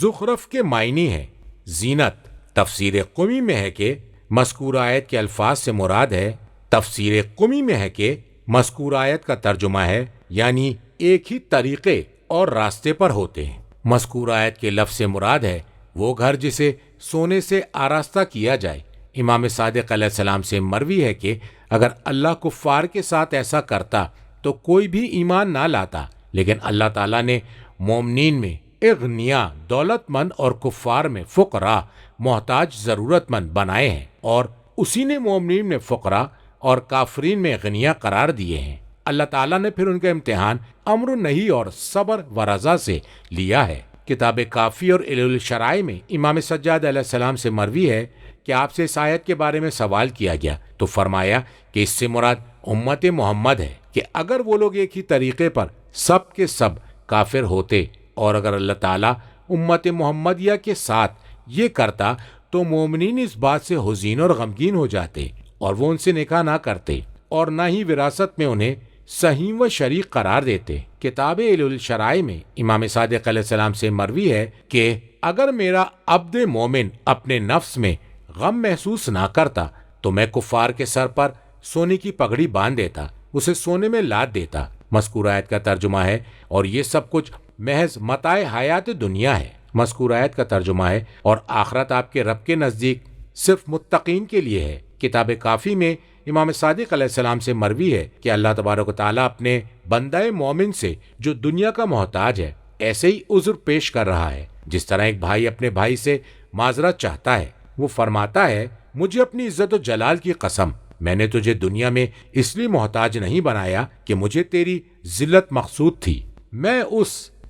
Speaker 2: زخرف کے معنی ہے زینت۔ تفسیر قمی میں ہے کہ مذکور آیت کے الفاظ سے مراد ہے، تفسیر قمی میں ہے کہ مذکور آیت کا ترجمہ ہے یعنی ایک ہی طریقے اور راستے پر ہوتے ہیں۔ مذکور آیت کے لفظ سے مراد ہے وہ گھر جسے سونے سے آراستہ کیا جائے۔ امام صادق علیہ السلام سے مروی ہے کہ اگر اللہ کفار کے ساتھ ایسا کرتا تو کوئی بھی ایمان نہ لاتا، لیکن اللہ تعالیٰ نے مومنین میں اغنیا دولت مند اور کفار میں فقراء محتاج ضرورت مند بنائے ہیں، اور اسی نے مومنین میں فقراء اور کافرین میں غنیاں قرار دیے ہیں۔ اللہ تعالیٰ نے پھر ان کا امتحان امر نہیں اور صبر و رضا سے لیا ہے کتاب کافی اور علل الشرائع میں امام سجاد علیہ السلام سے مروی ہے کہ آپ سے اس آیت کے بارے میں سوال کیا گیا تو فرمایا کہ اس سے مراد امت محمد ہے کہ اگر وہ لوگ ایک ہی طریقے پر سب کے سب کافر ہوتے اور اگر اللہ تعالیٰ امت محمدیہ کے ساتھ یہ کرتا تو مومنین اس بات سے حزین اور غمگین ہو جاتے اور وہ ان سے نکاح نہ کرتے اور نہ ہی وراثت میں انہیں سہیم و شریک قرار دیتے۔ کتاب علل الشرائع میں امام صادق علیہ السلام سے مروی ہے کہ اگر میرا عبد مومن اپنے نفس میں غم محسوس نہ کرتا تو میں کفار کے سر پر سونے کی پگڑی باندھ دیتا، اسے سونے میں لاد دیتا۔ مذکور آیت کا ترجمہ ہے اور یہ سب کچھ محض متاع حیات دنیا ہے۔ مذکور آیت کا ترجمہ ہے اور آخرت آپ کے رب کے نزدیک صرف متقین کے لیے ہے۔ کتاب کافی میں امام صادق علیہ السلام سے مروی ہے کہ اللہ تبارک و تعالیٰ اپنے بندہ مومن سے جو دنیا کا محتاج ہے ایسے ہی عذر پیش کر رہا ہے جس طرح ایک بھائی اپنے بھائی سے معذرت چاہتا ہے۔ وہ فرماتا ہے مجھے اپنی عزت و جلال کی قسم، میں نے تجھے دنیا میں اس لیے محتاج نہیں بنایا کہ مجھے تیری ذلت مقصود تھی، میں اس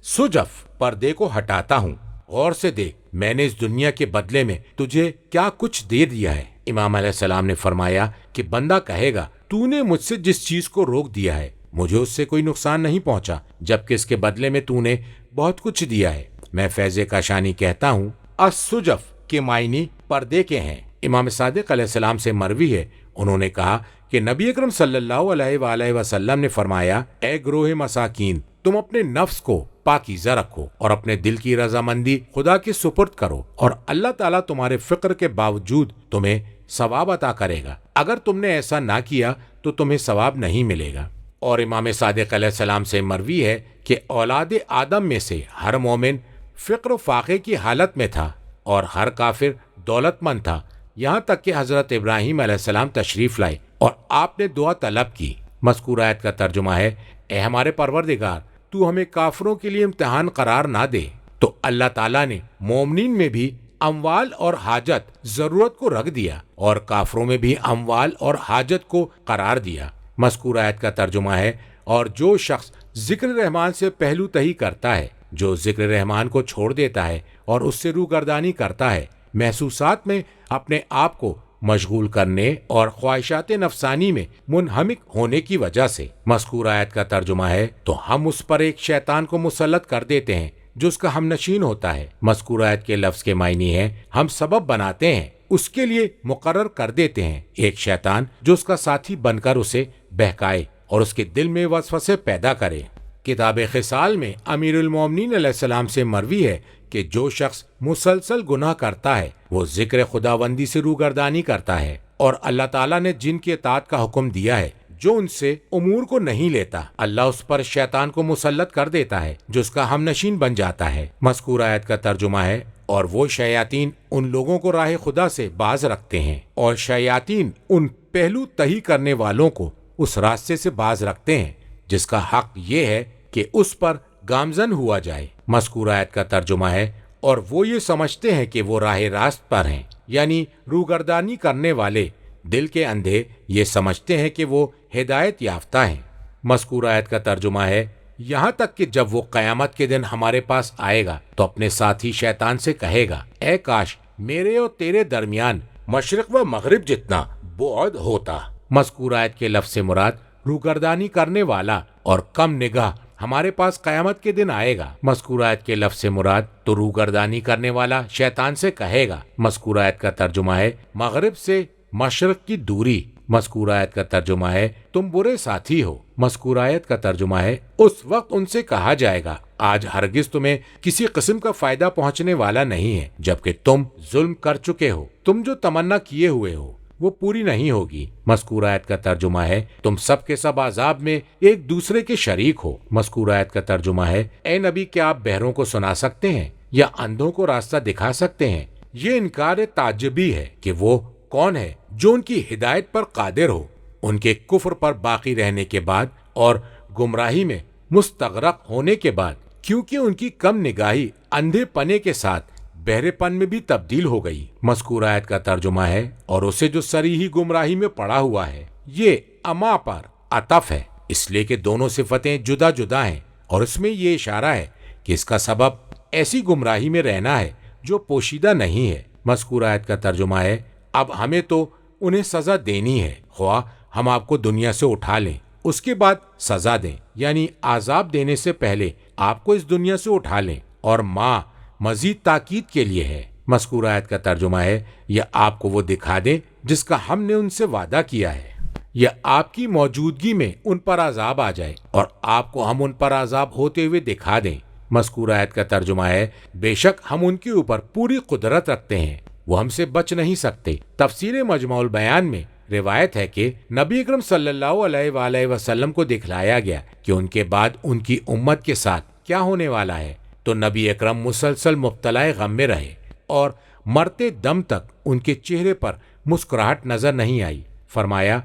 Speaker 2: سجف پردے کو ہٹاتا ہوں، غور سے دیکھ میں نے اس دنیا کے بدلے میں تجھے کیا کچھ دے دیا ہے۔ امام علیہ السلام نے فرمایا کہ بندہ کہے گا تو نے مجھ سے جس چیز کو روک دیا ہے مجھے اس سے کوئی نقصان نہیں پہنچا جبکہ اس کے بدلے میں تو نے بہت کچھ دیا ہے۔ میں فیض کاشانی کہتا ہوں السجف کے معنی پردے کے ہیں۔ امام صادق علیہ السلام سے مروی ہے، انہوں نے کہا کہ نبی اکرم صلی اللہ علیہ وآلہ وسلم نے فرمایا اے گروہ مساکین، تم اپنے نفس کو پاکیزہ رکھو اور اپنے دل کی رضامندی خدا کے سپرد کرو اور اللہ تعالیٰ تمہارے فقر کے باوجود تمہیں ثواب عطا کرے گا، اگر تم نے ایسا نہ کیا تو تمہیں ثواب نہیں ملے گا۔ اور امام صادق علیہ السلام سے مروی ہے کہ اولاد آدم میں سے ہر مومن فقر و فاقے کی حالت میں تھا اور ہر کافر دولت مند تھا، یہاں تک کہ حضرت ابراہیم علیہ السلام تشریف لائے اور آپ نے دعا طلب کی۔ مذکور آیت کا ترجمہ ہے اے ہمارے پروردگار، تو ہمیں کافروں کے لیے امتحان قرار نہ دے۔ تو اللہ تعالیٰ نے مومنین میں بھی اموال اور حاجت ضرورت کو رکھ دیا اور کافروں میں بھی اموال اور حاجت کو قرار دیا۔ مذکور آیت کا ترجمہ ہے اور جو شخص ذکر رحمان سے پہلو تہی کرتا ہے، جو ذکر رحمان کو چھوڑ دیتا ہے اور اس سے روگردانی کرتا ہے، محسوسات میں اپنے آپ کو مشغول کرنے اور خواہشات نفسانی میں منہمک ہونے کی وجہ سے۔ مذکور آیت کا ترجمہ ہے تو ہم اس پر ایک شیطان کو مسلط کر دیتے ہیں جو اس کا ہم نشین ہوتا ہے۔ مذکور آیت کے لفظ کے معنی ہے ہم سبب بناتے ہیں، اس کے لیے مقرر کر دیتے ہیں ایک شیطان جو اس کا ساتھی بن کر اسے بہکائے اور اس کے دل میں وسوسے پیدا کرے۔ کتاب خصال میں امیر المومنین علیہ السلام سے مروی ہے کہ جو شخص مسلسل گناہ کرتا ہے وہ ذکر خداوندی سے روگردانی کرتا ہے اور اللہ تعالیٰ نے جن کی اطاعت کا حکم دیا ہے جو ان سے امور کو نہیں لیتا، اللہ اس پر شیطان کو مسلط کر دیتا ہے جو اس کا ہم نشین بن جاتا ہے۔ مذکور آیت کا ترجمہ ہے اور وہ شیاطین ان لوگوں کو راہ خدا سے باز رکھتے ہیں اور شیاطین ان پہلو تہی کرنے والوں کو اس راستے سے باز رکھتے ہیں جس کا حق یہ ہے کہ اس پر گامزن ہوا جائے۔ مذکور آیت کا ترجمہ ہے اور وہ یہ سمجھتے ہیں کہ وہ راہ راست پر ہیں، یعنی روگردانی کرنے والے دل کے اندھے یہ سمجھتے ہیں کہ وہ ہدایت یافتہ ہیں۔ مذکور آیت کا ترجمہ ہے یہاں تک کہ جب وہ قیامت کے دن ہمارے پاس آئے گا تو اپنے ساتھی شیطان سے کہے گا اے کاش میرے اور تیرے درمیان مشرق و مغرب جتنا بعد ہوتا۔ مذکور آیت کے لفظ سے مراد روگردانی کرنے والا اور کم نگاہ ہمارے پاس قیامت کے دن آئے گا۔ مذکور آیت کے لفظ سے مراد تو روگردانی کرنے والا شیطان سے کہے گا۔ مذکور آیت کا ترجمہ ہے مغرب سے مشرق کی دوری۔ مذکور آیت کا ترجمہ ہے تم برے ساتھی ہو۔ مذکور آیت کا ترجمہ ہے اس وقت ان سے کہا جائے گا آج ہرگز تمہیں کسی قسم کا فائدہ پہنچنے والا نہیں ہے جبکہ تم ظلم کر چکے ہو، تم جو تمنا کیے ہوئے ہو وہ پوری نہیں ہوگی۔ مذکور آیت کا ترجمہ ہے تم سب کے سب عذاب میں ایک دوسرے کے شریک ہو۔ مذکور آیت کا ترجمہ ہے اے نبی کیا آپ بہروں کو سنا سکتے ہیں یا اندھوں کو راستہ دکھا سکتے ہیں؟ یہ انکار تعجبی ہے کہ وہ کون ہے جو ان کی ہدایت پر قادر ہو ان کے کفر پر باقی رہنے کے بعد اور گمراہی میں مستغرق ہونے کے بعد، کیونکہ ان کی کم نگاہی اندھے پنے کے ساتھ بہرے پن میں بھی تبدیل ہو گئی۔ مذکور آیت کا ترجمہ ہے اور اسے جو صریحی گمراہی میں پڑا ہوا ہے، یہ اما پر عطف ہے اس لیے کہ دونوں صفتیں جدا جدا ہیں اور اس میں یہ اشارہ ہے کہ اس کا سبب ایسی گمراہی میں رہنا ہے جو پوشیدہ نہیں ہے۔ مذکورہ آیت کا ترجمہ ہے اب ہمیں تو انہیں سزا دینی ہے، خواہ ہم آپ کو دنیا سے اٹھا لیں اس کے بعد سزا دیں، یعنی عذاب دینے سے پہلے آپ کو اس دنیا سے اٹھا لیں، اور ماں مزید تاکید کے لیے ہے۔ مذکورہ آیت کا ترجمہ ہے یا آپ کو وہ دکھا دیں جس کا ہم نے ان سے وعدہ کیا ہے، یا آپ کی موجودگی میں ان پر عذاب آ جائے اور آپ کو ہم ان پر عذاب ہوتے ہوئے دکھا دیں۔ مذکورہ آیت کا ترجمہ ہے بے شک ہم ان کے اوپر پوری قدرت رکھتے ہیں، وہ ہم سے بچ نہیں سکتے۔ تفسیر مجموع البیان میں روایت ہے کہ نبی اکرم صلی اللہ علیہ وآلہ وسلم کو دکھلایا گیا کہ ان کے بعد ان کی امت کے ساتھ کیا ہونے والا ہے، تو نبی اکرم مسلسل مبتلا غم میں رہے اور مرتے دم تک ان کے چہرے پر مسکراہٹ نظر نہیں آئی۔ فرمایا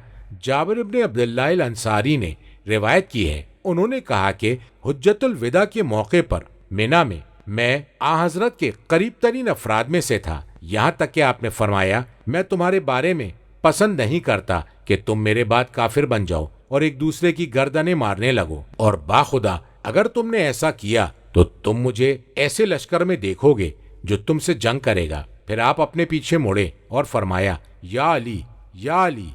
Speaker 2: جابر ابن عبداللہ الانصاری نے روایت کی ہے، انہوں نے کہا کہ حجت الوداع کے موقع پر مینا میں آن حضرت کے قریب ترین افراد میں سے تھا، یہاں تک کہ آپ نے فرمایا میں تمہارے بارے میں پسند نہیں کرتا کہ تم میرے بعد کافر بن جاؤ اور ایک دوسرے کی گردنیں مارنے لگو، اور باخدا اگر تم نے ایسا کیا تو تم مجھے ایسے لشکر میں دیکھو گے جو تم سے جنگ کرے گا۔ پھر آپ اپنے پیچھے مڑے اور فرمایا یا علی یا علی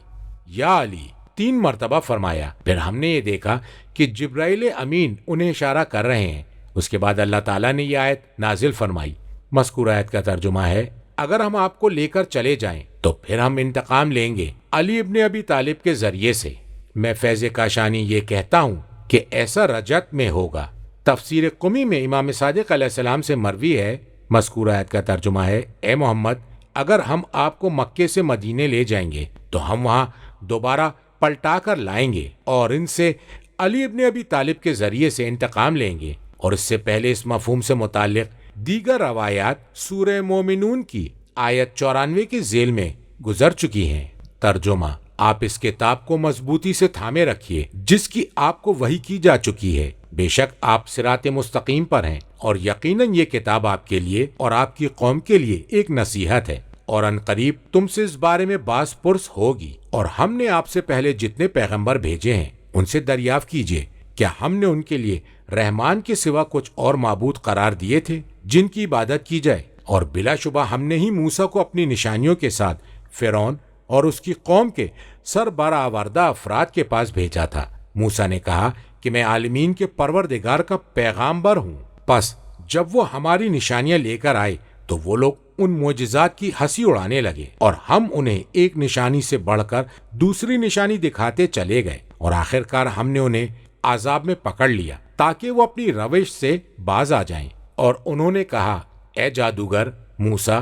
Speaker 2: یا علی 3 مرتبہ فرمایا۔ پھر ہم نے یہ دیکھا کہ جبرائیل امین انہیں اشارہ کر رہے ہیں۔ اس کے بعد اللہ تعالیٰ نے یہ آیت نازل فرمائی۔ مذکورہ آیت کا ترجمہ ہے اگر ہم آپ کو لے کر چلے جائیں تو پھر ہم انتقام لیں گے علی ابن ابی طالب کے ذریعے سے۔ میں فیض کاشانی یہ کہتا ہوں کہ ایسا رجت میں ہوگا۔ تفسیر قمی میں امام صادق علیہ السلام سے مروی ہے، مذکورہ آیت کا ترجمہ ہے اے محمد اگر ہم آپ کو مکے سے مدینے لے جائیں گے تو ہم وہاں دوبارہ پلٹا کر لائیں گے اور ان سے علی ابن ابی طالب کے ذریعے سے انتقام لیں گے۔ اور اس سے پہلے اس مفہوم سے متعلق دیگر روایات سورہ مومنون کی آیت 94 کے ذیل میں گزر چکی ہیں۔ ترجمہ آپ اس کتاب کو مضبوطی سے تھامے رکھیے جس کی آپ کو وحی کی جا چکی ہے، بے شک آپ صراط مستقیم پر ہیں، اور یقیناً یہ کتاب آپ کے لیے اور آپ کی قوم کے لیے ایک نصیحت ہے، اور ان قریب تم سے اس بارے میں باز پرس ہوگی۔ اور ہم نے آپ سے پہلے جتنے پیغمبر بھیجے ہیں ان سے دریافت کیجیے کیا ہم نے ان کے لیے رحمان کے سوا کچھ اور معبود قرار دیے تھے جن کی عبادت کی جائے؟ اور بلا شبہ ہم نے ہی موسیٰ کو اپنی نشانیوں کے ساتھ فرعون اور اس کی قوم کے سربراہوردہ افراد کے پاس بھیجا تھا۔ موسیٰ نے کہا کہ میں عالمین کے پروردگار کا پیغامبر ہوں۔ پس جب وہ ہماری نشانیاں لے کر آئے تو وہ لوگ ان معجزات کی ہنسی اڑانے لگے، اور ہم انہیں ایک نشانی سے بڑھ کر دوسری نشانی دکھاتے چلے گئے، اور آخر کار ہم نے انہیں عذاب میں پکڑ لیا تاکہ وہ اپنی روش سے باز آ جائیں۔ اور انہوں نے کہا اے جادوگر موسیٰ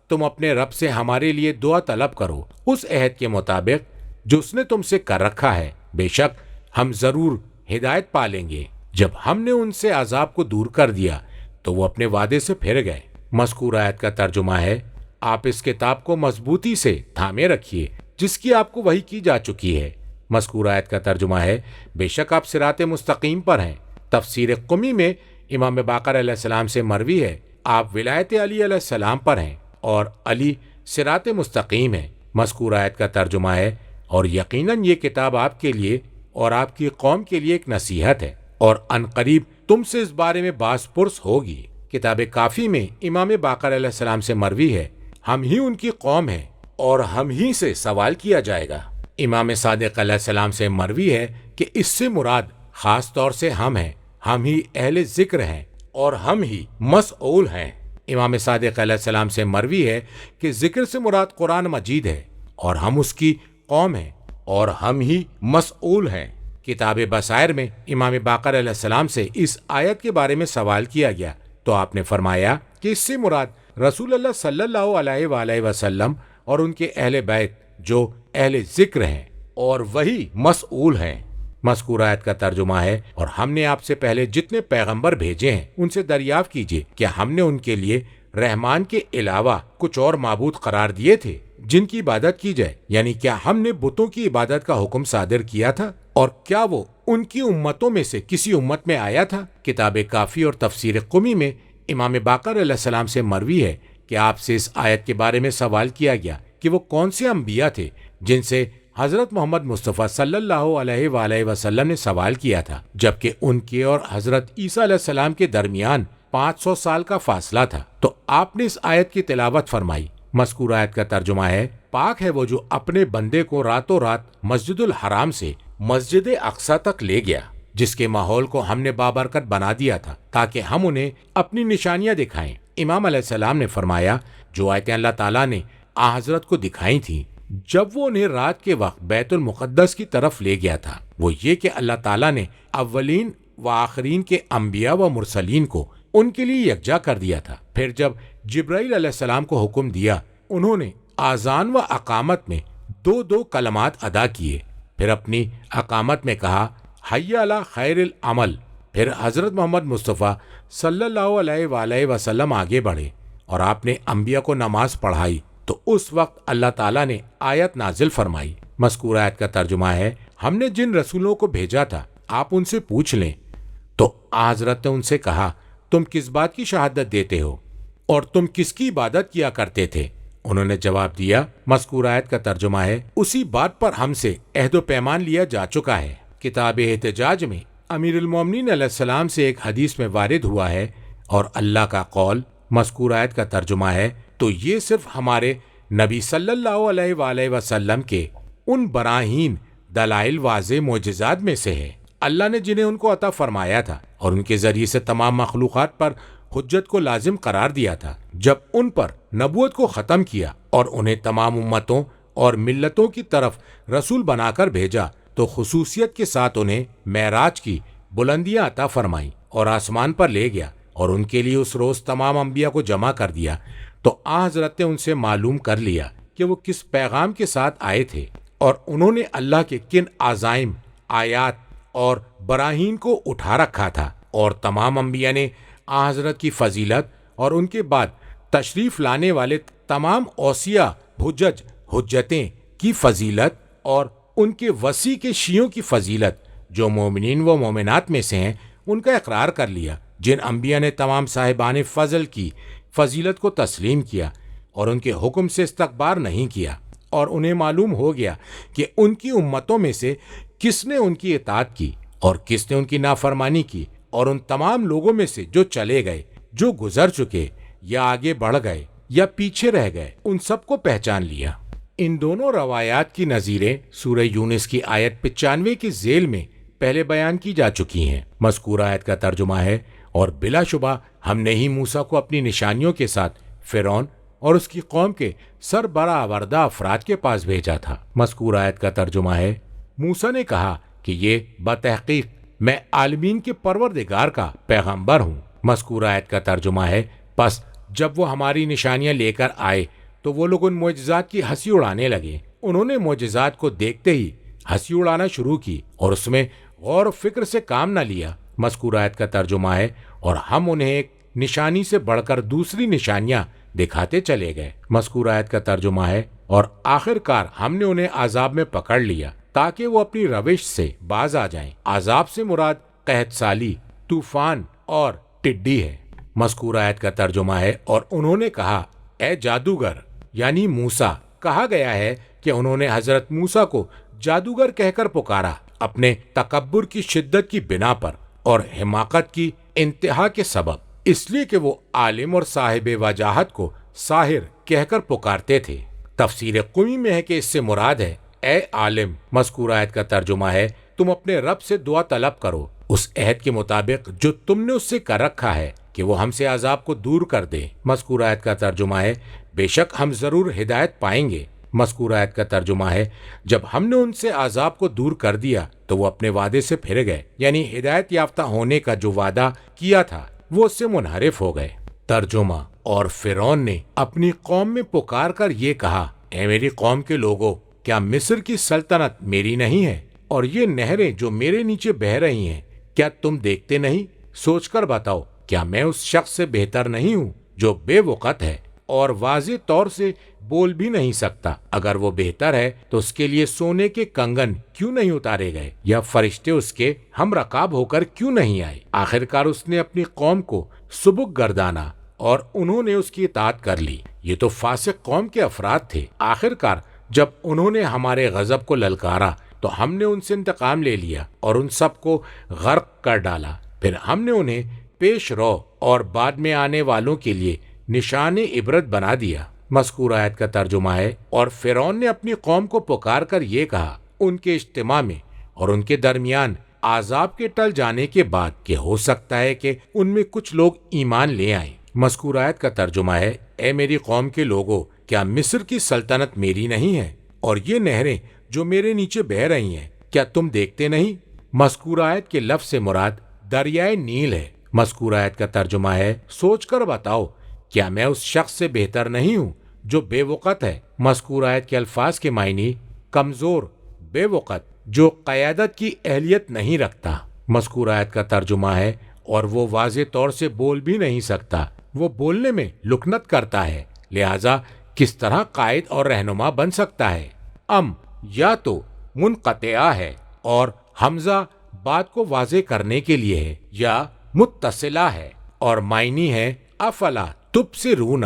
Speaker 2: تم اپنے رب سے ہمارے لیے دعا طلب کرو اس عہد کے مطابق جو اس نے تم سے کر رکھا ہے، بے شک ہم ضرور ہدایت پالیں گے۔ جب ہم نے ان سے عذاب کو دور کر دیا تو وہ اپنے وعدے سے پھر گئے۔ مذکورہ آیت کا ترجمہ ہے آپ اس کتاب کو مضبوطی سے تھامے رکھیے جس کی آپ کو وحی کی جا چکی ہے۔ مذکورہ آیت کا ترجمہ ہے بے شک آپ صراط مستقیم پر ہیں۔ تفسیر قمی میں امام باقر علیہ السلام سے مروی ہے آپ ولایت علی علیہ السلام پر ہیں اور علی صراط مستقیم ہے۔ مذکورہ آیت کا ترجمہ ہے اور یقیناً یہ کتاب آپ کے لیے اور آپ کی قوم کے لیے ایک نصیحت ہے، اور ان قریب تم سے اس بارے میں باز پرس ہوگی۔ کتاب کافی میں امام باقر علیہ السلام سے مروی ہے ہم ہی ان کی قوم ہیں اور ہم ہی سے سوال کیا جائے گا۔ امام صادق علیہ السلام سے مروی ہے کہ اس سے مراد خاص طور سے ہم ہیں، ہم ہی اہل ذکر ہیں اور ہم ہی مسئول ہیں۔ امام صادق علیہ السلام سے مروی ہے کہ ذکر سے مراد قرآن مجید ہے اور ہم اس کی قوم ہیں اور ہم ہی مسئول ہیں۔ کتاب بصائر میں امام باقر علیہ السلام سے اس آیت کے بارے میں سوال کیا گیا تو آپ نے فرمایا کہ اس سے مراد رسول اللہ صلی اللہ علیہ وآلہ وسلم اور ان کے اہل بیت جو اہل ذکر ہیں اور وہی مسئول ہیں۔ مذکورہ آیت کا ترجمہ ہے اور ہم نے آپ سے پہلے جتنے پیغمبر بھیجے ہیں ان سے دریافت کیجیے کہ ہم نے ان کے لیے رحمان کے علاوہ کچھ اور معبود قرار دیے تھے جن کی عبادت کی جائے، یعنی کیا ہم نے بتوں کی عبادت کا حکم صادر کیا تھا اور کیا وہ ان کی امتوں میں سے کسی امت میں آیا تھا؟ کتاب کافی اور تفسیر قمی میں امام باقر علیہ السلام سے مروی ہے کہ آپ سے اس آیت کے بارے میں سوال کیا گیا کہ وہ کون سے انبیاء تھے جن سے حضرت محمد مصطفیٰ صلی اللہ علیہ وآلہ وسلم نے سوال کیا تھا، جبکہ ان کے اور حضرت عیسیٰ علیہ السلام کے درمیان 500 سال کا فاصلہ تھا، تو آپ نے اس آیت کی تلاوت فرمائی۔ مذکور آیت کا ترجمہ ہے، پاک ہے وہ جو اپنے بندے کو راتوں رات مسجد الحرام سے مسجد اقصی تک لے گیا، جس کے ماحول کو ہم نے بابرکت بنا دیا تھا تاکہ ہم انہیں اپنی نشانیاں دکھائیں۔ امام علیہ السلام نے فرمایا، جو آیتیں اللہ تعالیٰ نے آن حضرت کو دکھائی تھیں جب وہ انہیں رات کے وقت بیت المقدس کی طرف لے گیا تھا، وہ یہ کہ اللہ تعالیٰ نے اولین و آخرین کے انبیاء و مرسلین کو ان کے لیے یکجا کر دیا تھا۔ پھر جب جبرائیل علیہ السلام کو حکم دیا، انہوں نے آذان و اقامت میں 2 کلمات ادا کیے، پھر اپنی اقامت میں کہا حی علی خیر العمل۔ پھر حضرت محمد مصطفیٰ صلی اللہ علیہ وآلہ وسلم آگے بڑھے اور آپ نے انبیاء کو نماز پڑھائی، تو اس وقت اللہ تعالیٰ نے آیت نازل فرمائی۔ مذکور آیت کا ترجمہ ہے، ہم نے جن رسولوں کو بھیجا تھا آپ ان سے پوچھ لیں۔ تو حضرت نے ان سے کہا، تم کس بات کی شہادت دیتے ہو اور تم کس کی عبادت کیا کرتے تھے؟ انہوں نے جواب دیا، مذکور آیت کا ترجمہ ہے، اسی بات پر ہم سے عہد و پیمان لیا جا چکا ہے۔ کتاب احتجاج میں امیر المومنین علیہ السلام سے ایک حدیث میں وارد ہوا ہے، اور اللہ کا قول، مذکور آیت کا ترجمہ ہے، تو یہ صرف ہمارے نبی صلی اللہ علیہ وآلہ وسلم کے ان براہین دلائل واضح معجزات میں سے ہے، اللہ نے جنہیں ان کو عطا فرمایا تھا اور ان کے ذریعے سے تمام مخلوقات پر حجت کو لازم قرار دیا تھا۔ جب ان پر نبوت کو ختم کیا اور انہیں تمام امتوں اور ملتوں کی طرف رسول بنا کر بھیجا، تو خصوصیت کے ساتھ انہیں معراج کی بلندیاں عطا فرمائیں اور آسمان پر لے گیا، اور ان کے لیے اس روز تمام انبیاء کو جمع کر دیا۔ تو آن حضرت نے ان سے معلوم کر لیا کہ وہ کس پیغام کے ساتھ آئے تھے، اور انہوں نے اللہ کے کن عزائم، آیات اور براہین کو اٹھا رکھا تھا، اور تمام انبیاء نے آن حضرت کی فضیلت اور ان کے بعد تشریف لانے والے تمام اوصیاء حجتیں کی فضیلت اور ان کے وسیع کے شیعوں کی فضیلت، جو مومنین و مومنات میں سے ہیں، ان کا اقرار کر لیا۔ جن انبیاء نے تمام صاحبان فضل کی فضیلت کو تسلیم کیا اور ان کے حکم سے استکبار نہیں کیا، اور انہیں معلوم ہو گیا کہ ان کی امتوں میں سے کس نے ان کی اطاعت کی اور کس نے ان کی نافرمانی کی، اور ان تمام لوگوں میں سے جو چلے گئے، جو گزر چکے، یا آگے بڑھ گئے یا پیچھے رہ گئے، ان سب کو پہچان لیا۔ ان دونوں روایات کی نظیریں سورہ یونس کی آیت 95 کی ذیل میں پہلے بیان کی جا چکی ہیں۔ مذکور آیت کا ترجمہ ہے، اور بلا شبہ ہم نے ہی موسیٰ کو اپنی نشانیوں کے ساتھ فرعون اور اس کی قوم کے سربراہ آوردہ افراد کے پاس بھیجا تھا۔ مذکور آیت کا ترجمہ ہے، موسیٰ نے کہا کہ یہ بتحقیق میں عالمین کے پروردگار کا پیغمبر ہوں۔ مذکور آیت کا ترجمہ ہے، پس جب وہ ہماری نشانیاں لے کر آئے تو وہ لوگ ان معجزات کی ہنسی اڑانے لگے۔ انہوں نے معجزات کو دیکھتے ہی ہنسی اڑانا شروع کی اور اس میں غور و فکر سے کام نہ لیا۔ مذکور آیت کا ترجمہ ہے، اور ہم انہیں ایک نشانی سے بڑھ کر دوسری نشانیاں دکھاتے چلے گئے۔ مذکور آیت کا ترجمہ ہے، اور آخر کار ہم نے انہیں عذاب میں پکڑ لیا تاکہ وہ اپنی روش سے باز آ جائیں۔ عذاب سے مراد قحط سالی، طوفان اور ٹڈی ہے۔ مذکور آیت کا ترجمہ ہے، اور انہوں نے کہا، اے جادوگر، یعنی موسیٰ۔ کہا گیا ہے کہ انہوں نے حضرت موسیٰ کو جادوگر کہہ کر پکارا، اپنے تکبر کی شدت کی بنا پر اور حماقت کی انتہا کے سبب، اس لیے کہ وہ عالم اور صاحب وجاہت کو ساحر کہہ کر پکارتے تھے۔ تفسیر قمی میں ہے کہ اس سے مراد ہے، اے عالم۔ مذکور آیت کا ترجمہ ہے، تم اپنے رب سے دعا طلب کرو اس عہد کے مطابق جو تم نے اس سے کر رکھا ہے کہ وہ ہم سے عذاب کو دور کر دے۔ مذکور آیت کا ترجمہ ہے، بے شک ہم ضرور ہدایت پائیں گے۔ مذکور آیت کا ترجمہ ہے، جب ہم نے ان سے عذاب کو دور کر دیا تو وہ اپنے وعدے سے پھر گئے، یعنی ہدایت یافتہ ہونے کا جو وعدہ کیا تھا وہ اس سے منحرف ہو گئے۔ ترجمہ، اور فرعون نے اپنی قوم میں پکار کر یہ کہا، اے میری قوم کے لوگوں، کیا مصر کی سلطنت میری نہیں ہے؟ اور یہ نہریں جو میرے نیچے بہہ رہی ہیں، کیا تم دیکھتے نہیں؟ سوچ کر بتاؤ، کیا میں اس شخص سے بہتر نہیں ہوں جو بے وقت ہے اور واضح طور سے بول بھی نہیں سکتا؟ اگر وہ بہتر ہے تو اس کے لیے سونے کے کنگن کیوں نہیں اتارے گئے، یا فرشتے اس کے ہم رکاب ہو کر کیوں نہیں آئے؟ آخرکار اس نے اپنی قوم کو سبک گردانا اور انہوں نے اس کی اطاعت کر لی۔ یہ تو فاسق قوم کے افراد تھے۔ آخرکار جب انہوں نے ہمارے غضب کو للکارا تو ہم نے ان سے انتقام لے لیا اور ان سب کو غرق کر ڈالا۔ پھر ہم نے انہیں پیش رو اور بعد میں آنے والوں کے لیے نشان عبرت بنا دیا۔ مذکور آیت کا ترجمہ ہے، اور فرعون نے اپنی قوم کو پکار کر یہ کہا ان کے اجتماع میں اور ان کے درمیان عذاب کے ٹل جانے کے بعد کہ ہو سکتا ہے کہ ان میں کچھ لوگ ایمان لے آئیں۔ مذکور آیت کا ترجمہ ہے، اے میری قوم کے لوگوں، کیا مصر کی سلطنت میری نہیں ہے اور یہ نہریں جو میرے نیچے بہہ رہی ہیں کیا تم دیکھتے نہیں؟ مذکور آیت کے لفظ سے مراد دریائے نیل ہے۔ مذکور آیت کا ترجمہ ہے، سوچ کر بتاؤ کیا میں اس شخص سے بہتر نہیں ہوں جو بے وقت ہے۔ مذکور آیت کے الفاظ کے معنی کمزور، بے وقت، جو قیادت کی اہلیت نہیں رکھتا۔ مذکور آیت کا ترجمہ ہے، اور وہ واضح طور سے بول بھی نہیں سکتا، وہ بولنے میں لکنت کرتا ہے، لہذا کس طرح قائد اور رہنما بن سکتا ہے؟ یا تو منقطعہ ہے اور حمزہ بات کو واضح کرنے کے لیے ہے، یا متصلہ ہے اور معنی ہے افلا تبصرون،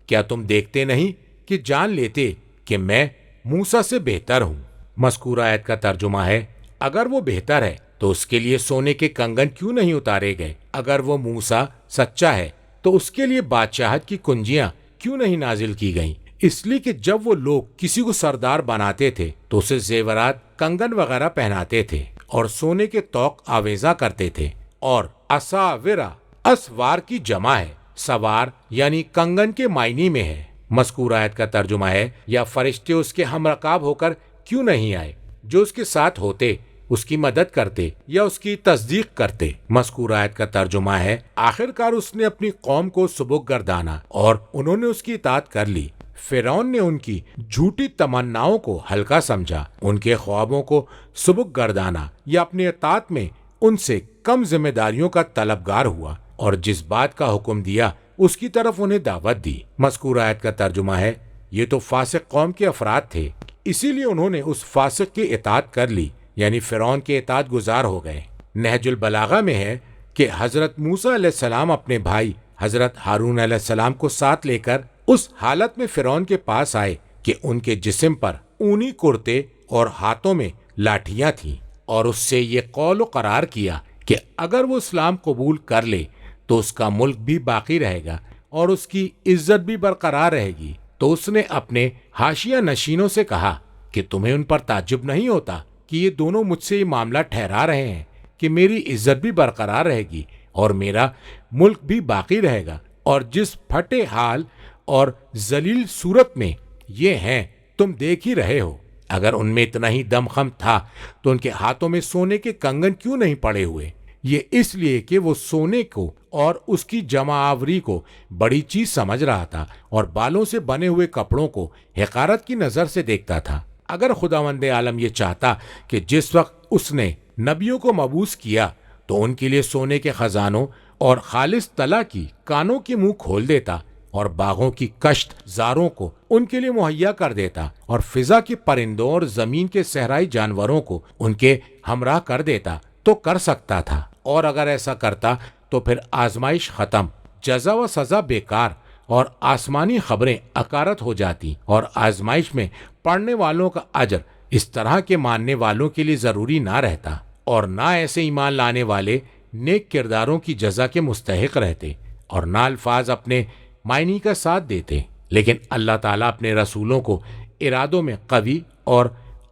Speaker 2: کیا تم دیکھتے نہیں کہ جان لیتے کہ میں موسیٰ سے بہتر ہوں۔ مذکور آیت کا ترجمہ ہے، اگر وہ بہتر ہے تو اس کے لیے سونے کے کنگن کیوں نہیں اتارے گئے؟ اگر وہ موسیٰ سچا ہے تو اس کے لیے بادشاہت کی کنجیاں کیوں نہیں نازل کی گئیں؟ اس لیے کہ جب وہ لوگ کسی کو سردار بناتے تھے تو اسے زیورات، کنگن وغیرہ پہناتے تھے اور سونے کے طوق آویزاں کرتے تھے۔ اور اساورا اسوار کی جمع ہے، سوار یعنی کنگن کے معنی میں ہے۔ مذکور آیت کا ترجمہ ہے، یا فرشتے اس کے ہم رکاب ہو کر کیوں نہیں آئے جو اس کے ساتھ ہوتے، اس کی مدد کرتے یا اس کی تصدیق کرتے۔ مذکور آیت کا ترجمہ ہے، آخر کار اس نے اپنی قوم کو سبک گردانا اور انہوں نے اس کی اطاعت کر لی۔ فرعون نے ان کی جھوٹی تمناؤں کو ہلکا سمجھا، ان کے خوابوں کو سبک گردانا یا اپنی اطاعت میں ان سے کم ذمہ داریوں کا طلبگار ہوا، اور جس بات کا حکم دیا اس کی طرف انہیں دعوت دی۔ مذکور آیت کا ترجمہ ہے، یہ تو فاسق قوم کے افراد تھے، اسی لیے انہوں نے اس فاسق کی اطاعت کر لی، یعنی فرعون کے اطاعت گزار ہو گئے۔ نہج البلاغہ میں ہے کہ حضرت موسیٰ علیہ السلام اپنے بھائی حضرت ہارون علیہ السلام کو ساتھ لے کر اس حالت میں فرعون کے پاس آئے کہ ان کے جسم پر اونی کرتے اور ہاتھوں میں لاٹھیاں تھیں، اور اس سے یہ قول و قرار کیا کہ اگر وہ اسلام قبول کر لے تو اس کا ملک بھی باقی رہے گا اور اس کی عزت بھی برقرار رہے گی۔ تو اس نے اپنے حاشیہ نشینوں سے کہا کہ تمہیں ان پر تعجب نہیں ہوتا کہ یہ دونوں مجھ سے یہ معاملہ ٹھہرا رہے ہیں کہ میری عزت بھی برقرار رہے گی اور میرا ملک بھی باقی رہے گا، اور جس پھٹے حال اور ذلیل صورت میں یہ ہیں تم دیکھ ہی رہے ہو۔ اگر ان میں اتنا ہی دم خم تھا تو ان کے ہاتھوں میں سونے کے کنگن کیوں نہیں پڑے ہوئے؟ یہ اس لیے کہ وہ سونے کو اور اس کی جمع آوری کو بڑی چیز سمجھ رہا تھا اور بالوں سے بنے ہوئے کپڑوں کو حقارت کی نظر سے دیکھتا تھا۔ اگر خداوند عالم یہ چاہتا کہ جس وقت اس نے نبیوں کو مبعوث کیا تو ان کے لیے سونے کے خزانوں اور خالص طلا کی کانوں کے منہ کھول دیتا اور باغوں کی کشت زاروں کو ان کے لیے مہیا کر دیتا اور فضا کے پرندوں اور زمین کے صحرائی جانوروں کو ان کے ہمراہ کر دیتا تو کر سکتا تھا، اور اگر ایسا کرتا تو پھر آزمائش ختم، جزا و سزا بیکار اور آسمانی خبریں اکارت ہو جاتی، اور آزمائش میں پڑھنے والوں کا اجر اس طرح کے ماننے والوں کے لیے ضروری نہ رہتا، اور نہ ایسے ایمان لانے والے نیک کرداروں کی جزا کے مستحق رہتے، اور نہ الفاظ اپنے معنی کا ساتھ دیتے۔ لیکن اللہ تعالیٰ اپنے رسولوں کو ارادوں میں قوی اور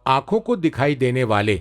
Speaker 2: آنکھوں کو دکھائی دینے والے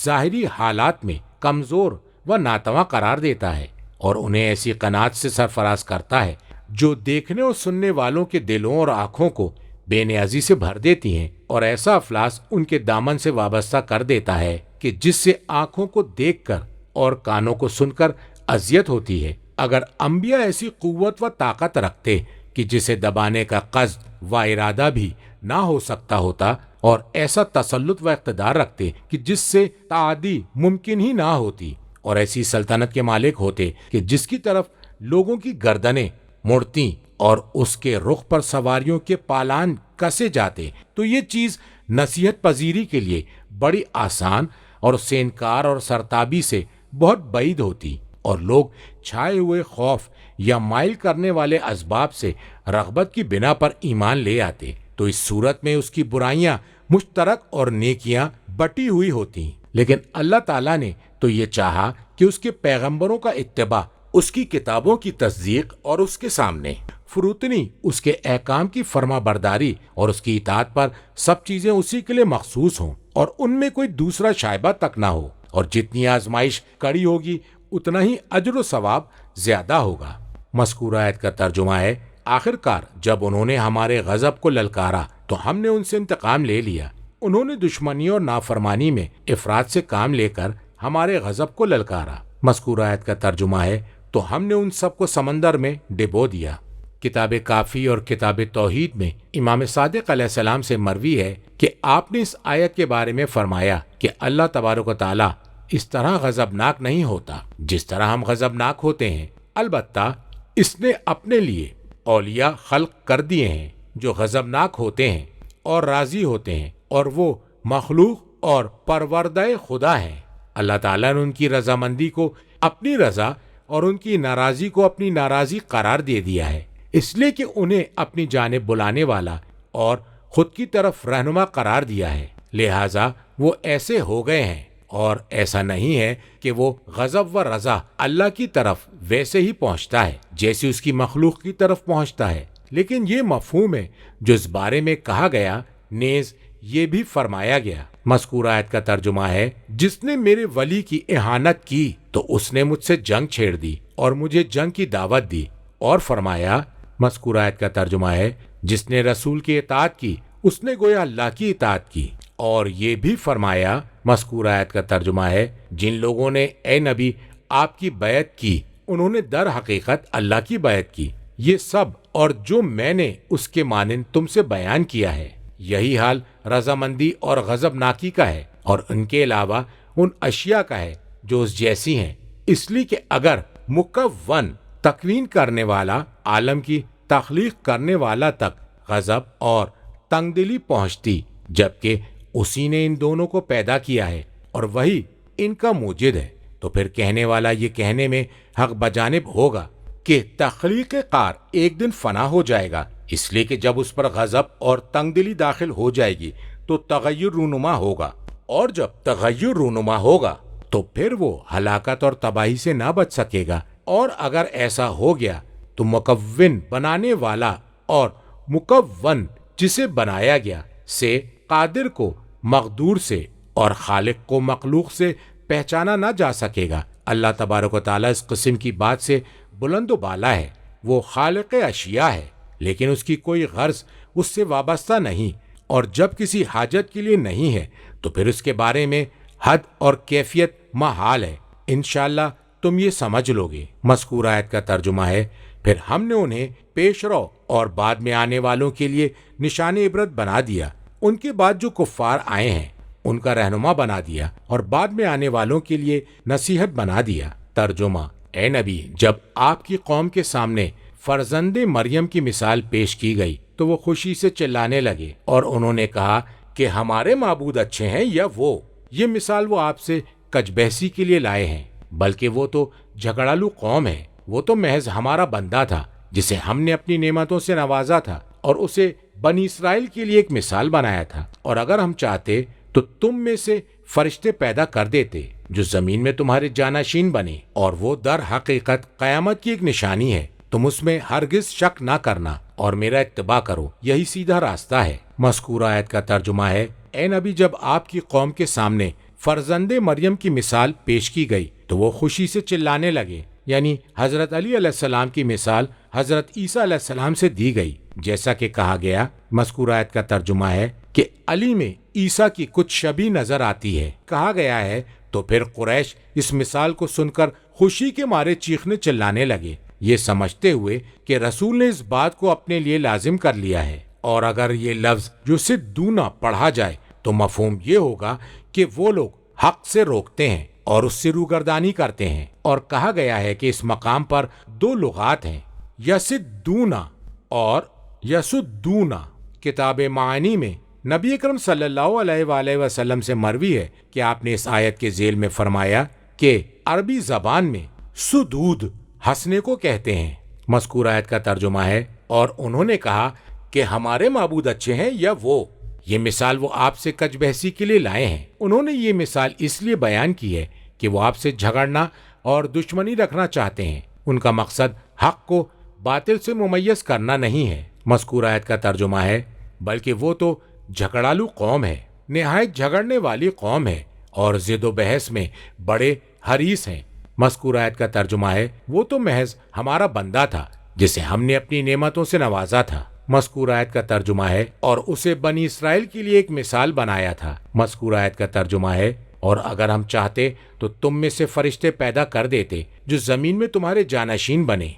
Speaker 2: ظاہری حالات میں کمزور و ناتواں قرار دیتا ہے، اور انہیں ایسی قناعت سے سرفراز کرتا ہے جو دیکھنے اور سننے والوں کے دلوں اور آنکھوں کو بے نیازی سے بھر دیتی ہیں، اور ایسا افلاس ان کے دامن سے وابستہ کر دیتا ہے کہ جس سے آنکھوں کو دیکھ کر اور کانوں کو سن کر اذیت ہوتی ہے۔ اگر انبیاء ایسی قوت و طاقت رکھتے کہ جسے دبانے کا قصد و ارادہ بھی نہ ہو سکتا ہوتا، اور ایسا تسلط و اقتدار رکھتے کہ جس سے تعدی ممکن ہی نہ ہوتی، اور ایسی سلطنت کے مالک ہوتے کہ جس کی طرف لوگوں کی گردنیں مڑتی اور اس کے رخ پر سواریوں کے پالان کسے جاتے، تو یہ چیز نصیحت پذیری کے لیے بڑی آسان اور اس سے انکار اور سرتابی سے بہت بعید ہوتی، اور لوگ چھائے ہوئے خوف یا مائل کرنے والے اسباب سے رغبت کی بنا پر ایمان لے آتے، تو اس صورت میں اس کی برائیاں مشترک اور نیکیاں بٹی ہوئی ہوتی۔ لیکن اللہ تعالیٰ نے تو یہ چاہا کہ اس کے پیغمبروں کا اتباع اس کی کتابوں کی تصدیق اور اس کے سامنے فروتنی اس کے احکام کی فرما برداری اور اس کی اطاعت پر سب چیزیں اسی کے لیے مخصوص ہوں اور ان میں کوئی دوسرا شائبہ تک نہ ہو، اور جتنی آزمائش کڑی ہوگی اتنا ہی اجر و ثواب زیادہ ہوگا۔ مذکورہ آیت کا ترجمہ ہے، آخرکار جب انہوں نے ہمارے غضب کو للکارا تو ہم نے ان سے انتقام لے لیا۔ انہوں نے دشمنی اور نافرمانی میں افراد سے کام لے کر ہمارے غضب کو للکارا۔ مذکورہ آیت کا ترجمہ ہے، تو ہم نے ان سب کو سمندر میں ڈبو دیا۔ کتاب کافی اور کتاب توحید میں امام صادق علیہ السلام سے مروی ہے کہ آپ نے اس آیت کے بارے میں فرمایا کہ اللہ تبارک و تعالی اس طرح غضبناک نہیں ہوتا جس طرح ہم غضبناک ہوتے ہیں، البتہ اس نے اپنے لیے اولیاء خلق کر دیے ہیں جو غضبناک ہوتے ہیں اور راضی ہوتے ہیں، اور وہ مخلوق اور پروردہ خدا ہیں۔ اللہ تعالیٰ نے ان کی رضامندی کو اپنی رضا اور ان کی ناراضی کو اپنی ناراضی قرار دے دیا ہے، اس لیے کہ انہیں اپنی جانب بلانے والا اور خود کی طرف رہنما قرار دیا ہے، لہٰذا وہ ایسے ہو گئے ہیں۔ اور ایسا نہیں ہے کہ وہ غضب و رضا اللہ کی طرف ویسے ہی پہنچتا ہے جیسے اس کی مخلوق کی طرف پہنچتا ہے، لیکن یہ مفہوم ہے جو اس بارے میں کہا گیا، نیز یہ بھی فرمایا گیا۔ مذکورہ آیت کا ترجمہ ہے، جس نے میرے ولی کی اہانت کی تو اس نے مجھ سے جنگ چھیڑ دی اور مجھے جنگ کی دعوت دی، اور فرمایا، مذکورہ آیت کا ترجمہ ہے، جس نے رسول کی اطاعت کی اس نے گویا اللہ کی اطاعت کی، اور یہ بھی فرمایا، مذکورہ آیت کا ترجمہ ہے، جن لوگوں نے اے نبی آپ کی بیعت کی انہوں نے در حقیقت اللہ کی بیعت کی، یہ سب اور جو میں نے اس کے مانند تم سے بیان کیا ہے، یہی حال رضامندی اور غضبناکی کا ہے، اور ان کے علاوہ ان اشیاء کا ہے جو اس جیسی ہیں، اس لیے کہ اگر مکون تکوین کرنے والا عالم کی تخلیق کرنے والا تک غضب اور تنگ دلی پہنچتی، جبکہ اسی نے ان دونوں کو پیدا کیا ہے اور وہی ان کا موجد ہے، تو پھر کہنے والا یہ کہنے میں حق بجانب ہوگا کہ تخلیق کار ایک دن فنا ہو جائے گا، اس لیے کہ جب اس پر غضب اور تنگ دلی داخل ہو جائے گی تو تغیر رونما ہوگا، اور جب تغیر رونما ہوگا تو پھر وہ ہلاکت اور تباہی سے نہ بچ سکے گا، اور اگر ایسا ہو گیا تو مکون بنانے والا اور مکون جسے بنایا گیا سے قادر کو مقدور سے اور خالق کو مخلوق سے پہچانا نہ جا سکے گا۔ اللہ تبارک و تعالیٰ اس قسم کی بات سے بلند و بالا ہے، وہ خالق اشیاء ہے، لیکن اس کی کوئی غرض اس سے وابستہ نہیں، اور جب کسی حاجت کے لیے نہیں ہے تو پھر اس کے بارے میں حد اور کیفیت محال ہے۔ انشاءاللہ تم یہ سمجھ لو گے۔ مذکورہ آیت کا ترجمہ ہے، پھر ہم نے انہیں پیش رو اور بعد میں آنے والوں کے لیے نشان عبرت بنا دیا، ان کے بعد جو کفار آئے ہیں ان کا رہنما بنا دیا، اور بعد میں آنے والوں کے لیے نصیحت بنا دیا۔ ترجمہ، اے نبی جب آپ کی قوم کے سامنے فرزند مریم کی مثال پیش کی گئی تو وہ خوشی سے چلانے لگے اور انہوں نے کہا کہ ہمارے معبود اچھے ہیں یا وہ؟ یہ مثال وہ آپ سے کج بحثی کے لیے لائے ہیں، بلکہ وہ تو جھگڑالو قوم ہے، وہ تو محض ہمارا بندہ تھا جسے ہم نے اپنی نعمتوں سے نوازا تھا اور اسے بنی اسرائیل کے لیے ایک مثال بنایا تھا، اور اگر ہم چاہتے تو تم میں سے فرشتے پیدا کر دیتے جو زمین میں تمہارے جانشین بنے، اور وہ در حقیقت قیامت کی ایک نشانی ہے، تم اس میں ہرگز شک نہ کرنا اور میرا اتباع کرو، یہی سیدھا راستہ ہے۔ مذکورہ آیت کا ترجمہ ہے، اے نبی جب آپ کی قوم کے سامنے فرزند مریم کی مثال پیش کی گئی تو وہ خوشی سے چلانے لگے، یعنی حضرت علی علیہ السلام کی مثال حضرت عیسیٰ علیہ السلام سے دی گئی، جیسا کہ کہا گیا۔ مذکورہ آیت کا ترجمہ ہے کہ علی میں عیسیٰ کی کچھ شبیہ نظر آتی ہے، کہا گیا ہے تو پھر قریش اس مثال کو سن کر خوشی کے مارے چیخنے چلانے لگے، یہ سمجھتے ہوئے کہ رسول نے اس بات کو اپنے لیے لازم کر لیا ہے، اور اگر یہ لفظ جو سے دونا پڑھا جائے تو مفہوم یہ ہوگا کہ وہ لوگ حق سے روکتے ہیں اور اس سے روگردانی کرتے ہیں، اور کہا گیا ہے کہ اس مقام پر دو لغات ہیں، یسدونا اور یسدونا۔ کتاب معانی میں نبی اکرم صلی اللہ علیہ وآلہ وسلم سے مروی ہے کہ آپ نے اس آیت کے ذیل میں فرمایا کہ عربی زبان میں سدود ہنسنے کو کہتے ہیں۔ مذکورہ آیت کا ترجمہ ہے، اور انہوں نے کہا کہ ہمارے معبود اچھے ہیں یا وہ؟ یہ مثال وہ آپ سے کج بحثی کے لیے لائے ہیں۔ انہوں نے یہ مثال اس لیے بیان کی ہے کہ وہ آپ سے جھگڑنا اور دشمنی رکھنا چاہتے ہیں۔ ان کا مقصد حق کو باطل سے ممیز کرنا نہیں ہے۔ مذکور آیت کا ترجمہ ہے بلکہ وہ تو جھگڑالو قوم ہے، نہایت جھگڑنے والی قوم ہے اور ضد و بحث میں بڑے حریص ہیں۔ مذکور آیت کا ترجمہ ہے وہ تو محض ہمارا بندہ تھا جسے ہم نے اپنی نعمتوں سے نوازا تھا۔ مذکور آیت کا ترجمہ ہے اور اسے بنی اسرائیل کے لیے ایک مثال بنایا تھا۔ مذکور آیت کا ترجمہ ہے اور اگر ہم چاہتے تو تم میں سے فرشتے پیدا کر دیتے جو زمین میں تمہارے جانشین بنے،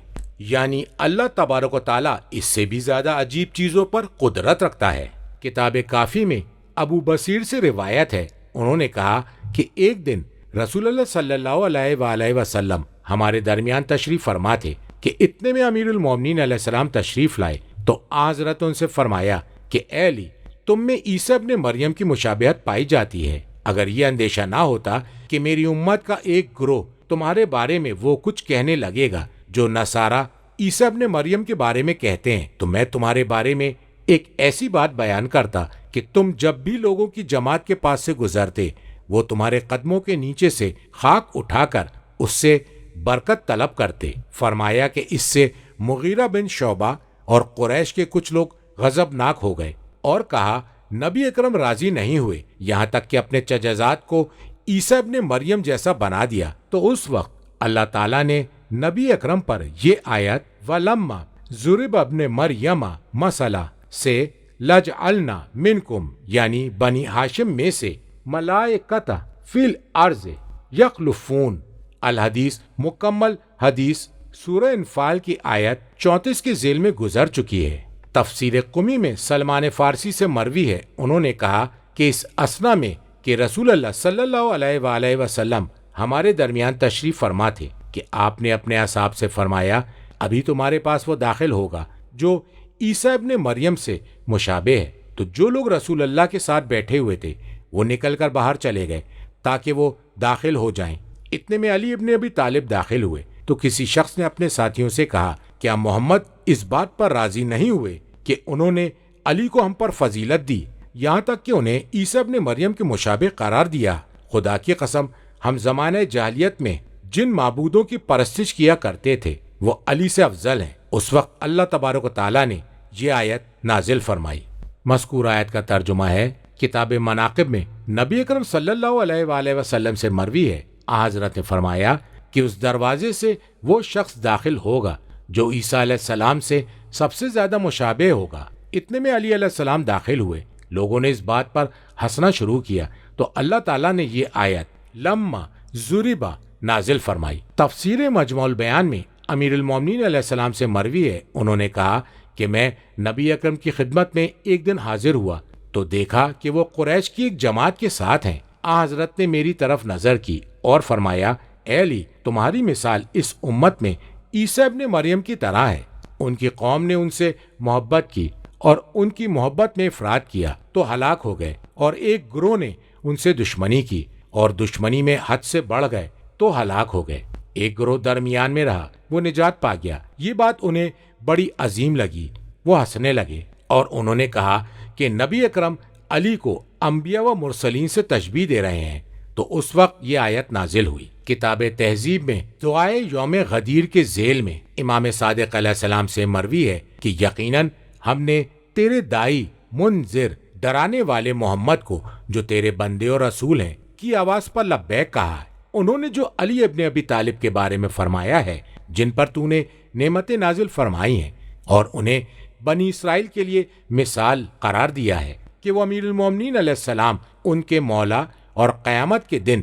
Speaker 2: یعنی اللہ تبارک و تعالیٰ اس سے بھی زیادہ عجیب چیزوں پر قدرت رکھتا ہے۔ کتاب کافی میں ابو بصیر سے روایت ہے، انہوں نے کہا کہ ایک دن رسول اللہ صلی اللہ علیہ وآلہ وسلم ہمارے درمیان تشریف فرما تھے کہ اتنے میں امیر المومنین علیہ السلام تشریف لائے تو حضرت ان سے فرمایا کہ اے علی، تم میں عیسیٰ ابن مریم کی مشابہت پائی جاتی ہے۔ اگر یہ اندیشہ نہ ہوتا کہ میری امت کا ایک گروہ تمہارے بارے میں وہ کچھ کہنے لگے گا جو نصارہ عیسیٰ ابن مریم کے بارے میں کہتے ہیں، تو میں تمہارے بارے میں ایک ایسی بات بیان کرتا کہ تم جب بھی لوگوں کی جماعت کے پاس سے گزرتے وہ تمہارے قدموں کے نیچے سے خاک اٹھا کر اس سے برکت طلب کرتے۔ فرمایا کہ اس سے مغیرہ بن شعبہ اور قریش کے کچھ لوگ غضبناک ہو گئے اور کہا نبی اکرم راضی نہیں ہوئے، یہاں تک کہ اپنے چچزاد کو عیسیٰ ابن مریم جیسا بنا دیا۔ تو اس وقت اللہ تعالیٰ نے نبی اکرم پر یہ آیت وَلَمَّا ضُرِبَ ابْنُ مَرْیَمَ مَثَلًا سے لَجْعَلْنَا مِنْکُمْ یعنی بنی ہاشم میں سے ملائکۃ فی الارض یخلفون الحدیث مکمل حدیث سورہ انفال کی آیت 34 کے ذیل میں گزر چکی ہے۔ تفسیر قمی میں سلمان فارسی سے مروی ہے، انہوں نے کہا کہ اس اسنا میں کہ رسول اللہ صلی اللہ علیہ وآلہ وسلم ہمارے درمیان تشریف فرما تھے کہ آپ نے اپنے اصحاب سے فرمایا ابھی تمہارے پاس وہ داخل ہوگا جو عیسیٰ ابن مریم سے مشابہ ہے۔ تو جو لوگ رسول اللہ کے ساتھ بیٹھے ہوئے تھے وہ نکل کر باہر چلے گئے تاکہ وہ داخل ہو جائیں۔ اتنے میں علی ابن ابی طالب داخل ہوئے تو کسی شخص نے اپنے ساتھیوں سے کہا کیا محمد اس بات پر راضی نہیں ہوئے کہ انہوں نے علی کو ہم پر فضیلت دی، یہاں تک کہ انہیں عیسیٰ ابن مریم کے مشابہ قرار دیا؟ خدا کی قسم ہم زمانہ جاہلیت میں جن معبودوں کی پرستش کیا کرتے تھے وہ علی سے افضل ہیں۔ اس وقت اللہ تبارک و تعالیٰ نے یہ آیت نازل فرمائی۔ مذکور آیت کا ترجمہ ہے کتاب مناقب میں نبی اکرم صلی اللہ علیہ وآلہ وسلم سے مروی ہے، حضرت نے فرمایا کہ اس دروازے سے وہ شخص داخل ہوگا جو عیسیٰ علیہ السلام سے سب سے زیادہ مشابہ ہوگا۔ اتنے میں علی علیہ السلام داخل ہوئے، لوگوں نے اس بات پر ہنسنا شروع کیا تو اللہ تعالیٰ نے یہ آیت لما ضربا نازل فرمائی۔ تفسیر مجموع البیان میں امیر المومنین علیہ السلام سے مروی ہے، انہوں نے کہا کہ میں نبی اکرم کی خدمت میں ایک دن حاضر ہوا تو دیکھا کہ وہ قریش کی ایک جماعت کے ساتھ ہیں۔ حضرت نے میری طرف نظر کی اور فرمایا اے علی، تمہاری مثال اس امت میں عیسیٰ ابن مریم کی طرح ہے۔ ان کی قوم نے ان سے محبت کی اور ان کی محبت میں افراط کیا تو ہلاک ہو گئے، اور ایک گروہ نے ان سے دشمنی کی اور دشمنی میں حد سے بڑھ گئے تو ہلاک ہو گئے۔ ایک گروہ درمیان میں رہا، وہ نجات پا گیا۔ یہ بات انہیں بڑی عظیم لگی، وہ ہنسنے لگے اور انہوں نے کہا کہ نبی اکرم علی کو انبیاء و مرسلین سے تشبیہ دے رہے ہیں۔ تو اس وقت یہ آیت نازل ہوئی۔ کتاب تہذیب میں دعائے یوم غدیر کے ذیل میں امام صادق علیہ السلام سے مروی ہے کہ یقیناً ہم نے تیرے دائی منذر ڈرانے والے محمد کو جو تیرے بندے اور رسول ہیں کی آواز پر لبیک کہا ہے۔ انہوں نے جو علی ابن ابی طالب کے بارے میں فرمایا ہے جن پر تو نے نعمتیں نازل فرمائی ہیں اور انہیں بنی اسرائیل کے لیے مثال قرار دیا ہے کہ وہ امیر المومنین علیہ السلام ان کے مولا اور قیامت کے دن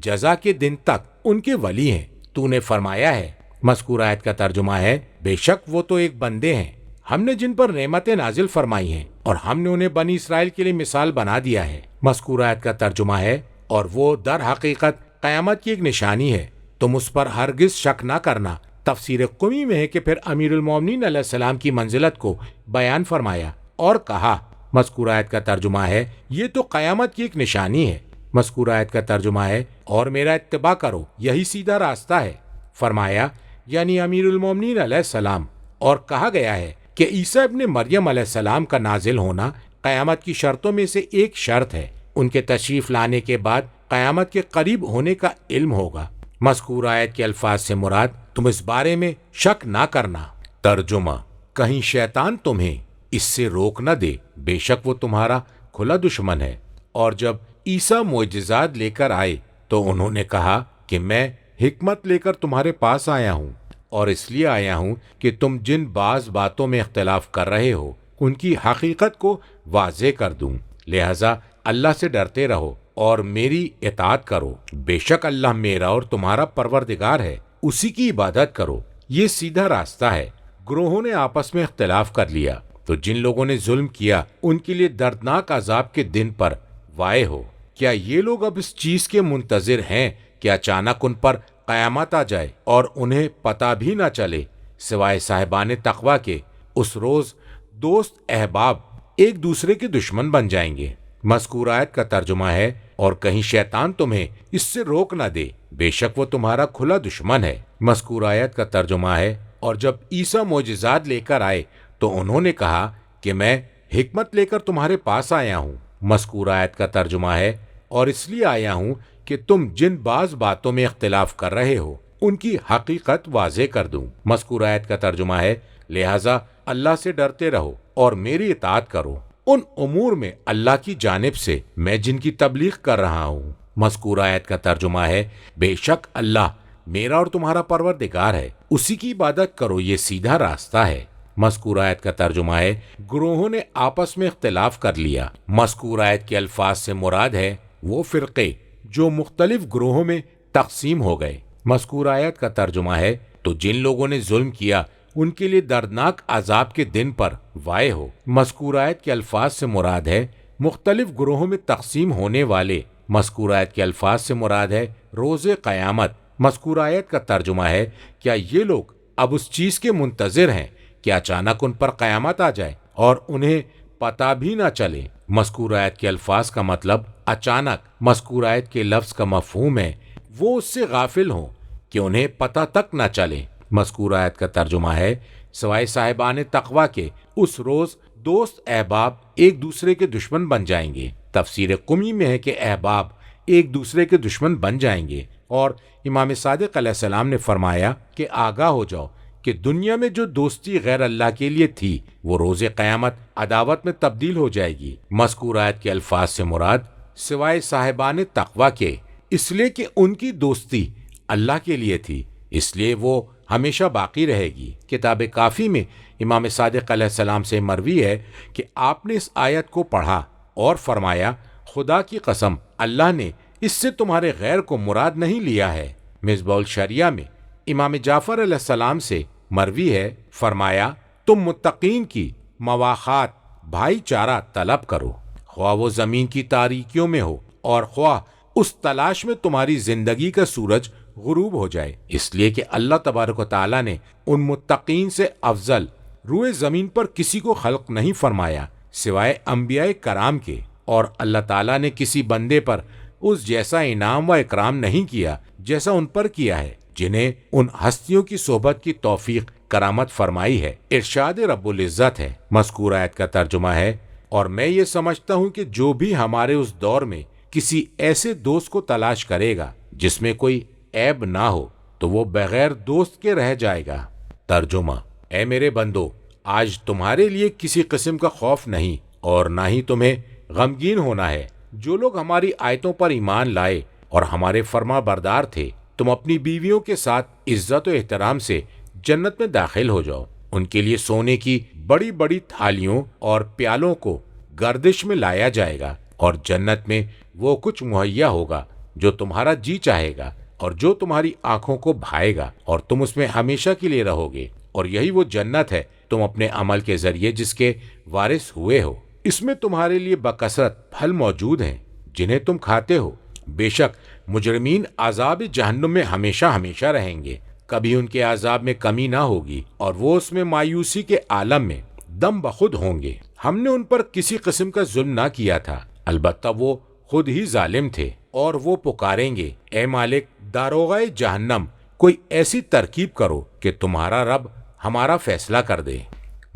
Speaker 2: جزا کے دن تک ان کے ولی ہیں۔ تو نے فرمایا ہے، مذکور آیت کا ترجمہ ہے بے شک وہ تو ایک بندے ہیں ہم نے جن پر نعمتیں نازل فرمائی ہیں اور ہم نے انہیں بنی اسرائیل کے لیے مثال بنا دیا ہے۔ مذکور آیت کا ترجمہ ہے اور وہ در حقیقت قیامت کی ایک نشانی ہے، تم اس پر ہرگز شک نہ کرنا۔ تفسیر قمی میں ہے کہ پھر امیر المومنین علیہ السلام کی منزلت کو بیان فرمایا اور کہا، مذکور آیت کا ترجمہ ہے یہ تو قیامت کی ایک نشانی ہے۔ مذکور آیت کا ترجمہ ہے اور میرا اتباع کرو، یہی سیدھا راستہ ہے۔ فرمایا یعنی امیر المومنین علیہ السلام۔ اور کہا گیا ہے کہ عیسیٰ ابن مریم علیہ السلام کا نازل ہونا قیامت کی شرطوں میں سے ایک شرط ہے، ان کے تشریف لانے کے بعد قیامت کے قریب ہونے کا علم ہوگا۔ مذکور آیت کے الفاظ سے مراد تم اس بارے میں شک نہ کرنا۔ ترجمہ، کہیں شیطان تمہیں اس سے روک نہ دے، بے شک وہ تمہارا کھلا دشمن ہے۔ اور جب عیسیٰ معجزات لے کر آئے تو انہوں نے کہا کہ میں حکمت لے کر تمہارے پاس آیا ہوں، اور اس لیے آیا ہوں کہ تم جن بعض باتوں میں اختلاف کر رہے ہو ان کی حقیقت کو واضح کر دوں۔ لہذا اللہ سے ڈرتے رہو اور میری اطاعت کرو، بے شک اللہ میرا اور تمہارا پروردگار ہے، اسی کی عبادت کرو، یہ سیدھا راستہ ہے۔ گروہوں نے آپس میں اختلاف کر لیا تو جن لوگوں نے ظلم کیا ان کے لیے دردناک عذاب کے دن پر واقع ہو۔ کیا یہ لوگ اب اس چیز کے منتظر ہیں کہ اچانک ان پر قیامت آ جائے اور انہیں پتہ بھی نہ چلے، سوائے صاحبان تقوی کے؟ اس روز دوست احباب ایک دوسرے کے دشمن بن جائیں گے۔ مذکور آیت کا ترجمہ ہے، اور کہیں شیطان تمہیں اس سے روک نہ دے، بے شک وہ تمہارا کھلا دشمن ہے۔ مذکور آیت کا ترجمہ ہے، اور جب عیسیٰ معجزات لے کر آئے تو انہوں نے کہا کہ میں حکمت لے کر تمہارے پاس آیا ہوں۔ مذکور آیت کا ترجمہ ہے، اور اس لیے آیا ہوں کہ تم جن بعض باتوں میں اختلاف کر رہے ہو ان کی حقیقت واضح کر دوں۔ مذکور آیت کا ترجمہ ہے، لہذا اللہ سے ڈرتے رہو اور میری اطاعت کرو ان امور میں اللہ کی جانب سے میں جن کی تبلیغ کر رہا ہوں۔ مذکور آیت کا ترجمہ ہے، بے شک اللہ میرا اور تمہارا پروردگار ہے، اسی کی عبادت کرو، یہ سیدھا راستہ ہے۔ مذکور آیت کا ترجمہ ہے، گروہوں نے آپس میں اختلاف کر لیا۔ مذکور آیت کے الفاظ سے مراد ہے وہ فرقے جو مختلف گروہوں میں تقسیم ہو گئے۔ مذکور آیت کا ترجمہ ہے، تو جن لوگوں نے ظلم کیا ان کے لیے دردناک عذاب کے دن پر واقع ہو۔ مذکور آیت کے الفاظ سے مراد ہے مختلف گروہوں میں تقسیم ہونے والے۔ مذکور آیت کے الفاظ سے مراد ہے روز قیامت۔ مذکور آیت کا ترجمہ ہے، کیا یہ لوگ اب اس چیز کے منتظر ہیں کہ اچانک ان پر قیامت آ جائے اور انہیں پتہ بھی نہ چلے؟ مذکور آیت کے الفاظ کا مطلب اچانک۔ مذکور آیت کے لفظ کا مفہوم ہے وہ اس سے غافل ہوں کہ انہیں پتہ تک نہ چلے۔ مذکور آیت کا ترجمہ ہے، سوائے صاحبان تقوی کے اس روز دوست احباب ایک دوسرے کے دشمن بن جائیں گے۔ تفسیر قمی میں ہے کہ احباب ایک دوسرے کے دشمن بن جائیں گے، اور امام صادق علیہ السلام نے فرمایا کہ آگاہ ہو جاؤ کہ دنیا میں جو دوستی غیر اللہ کے لیے تھی وہ روز قیامت عداوت میں تبدیل ہو جائے گی۔ مذکور آیت کے الفاظ سے مراد سوائے صاحبان تقوی کے، اس لیے کہ ان کی دوستی اللہ کے لیے تھی، اس لیے وہ ہمیشہ باقی رہے گی۔ کتاب کافی میں امام صادق علیہ السلام سے مروی ہے کہ آپ نے اس آیت کو پڑھا اور فرمایا، خدا کی قسم اللہ نے اس سے تمہارے غیر کو مراد نہیں لیا ہے۔ مصباح الشریعہ میں امام جعفر علیہ السلام سے مروی ہے، فرمایا، تم متقین کی مواخات بھائی چارہ طلب کرو، خواہ وہ زمین کی تاریکیوں میں ہو اور خواہ اس تلاش میں تمہاری زندگی کا سورج غروب ہو جائے، اس لیے کہ اللہ تبارک و تعالیٰ نے ان متقین سے افضل روئے زمین پر کسی کو خلق نہیں فرمایا سوائے انبیاء کرام کے، اور اللہ تعالیٰ نے کسی بندے پر اس جیسا انعام و اکرام نہیں کیا جیسا ان پر کیا ہے جنہیں ان ہستیوں کی صحبت کی توفیق کرامت فرمائی ہے۔ ارشاد رب العزت ہے۔ مذکور آیت کا ترجمہ ہے، اور میں یہ سمجھتا ہوں کہ جو بھی ہمارے اس دور میں کسی ایسے دوست کو تلاش کرے گا جس میں کوئی عیب نہ ہو تو وہ بغیر دوست کے رہ جائے گا۔ ترجمہ، اے میرے بندو، آج تمہارے لیے کسی قسم کا خوف نہیں اور نہ ہی تمہیں غمگین ہونا ہے۔ جو لوگ ہماری آیتوں پر ایمان لائے اور ہمارے فرما بردار تھے، تم اپنی بیویوں کے ساتھ عزت و احترام سے جنت میں داخل ہو جاؤ۔ ان کے لیے سونے کی بڑی بڑی تھالیوں اور پیالوں کو گردش میں لایا جائے گا، اور جنت میں وہ کچھ مہیا ہوگا جو تمہارا جی چاہے گا اور جو تمہاری آنکھوں کو بھائے گا، اور تم اس میں ہمیشہ کے لیے رہو گے، اور یہی وہ جنت ہے تم اپنے عمل کے ذریعے جس کے وارث ہوئے ہو۔ اس میں تمہارے لیے بکثرت پھل موجود ہیں جنہیں تم کھاتے ہو۔ بے شک مجرمین عذاب جہنم میں ہمیشہ ہمیشہ رہیں گے، کبھی ان کے عذاب میں کمی نہ ہوگی، اور وہ اس میں مایوسی کے عالم میں دم بخود ہوں گے۔ ہم نے ان پر کسی قسم کا ظلم نہ کیا تھا، البتہ وہ خود ہی ظالم تھے، اور وہ پکاریں گے، اے مالک داروغہ جہنم، کوئی ایسی ترکیب کرو کہ تمہارا رب ہمارا فیصلہ کر دے۔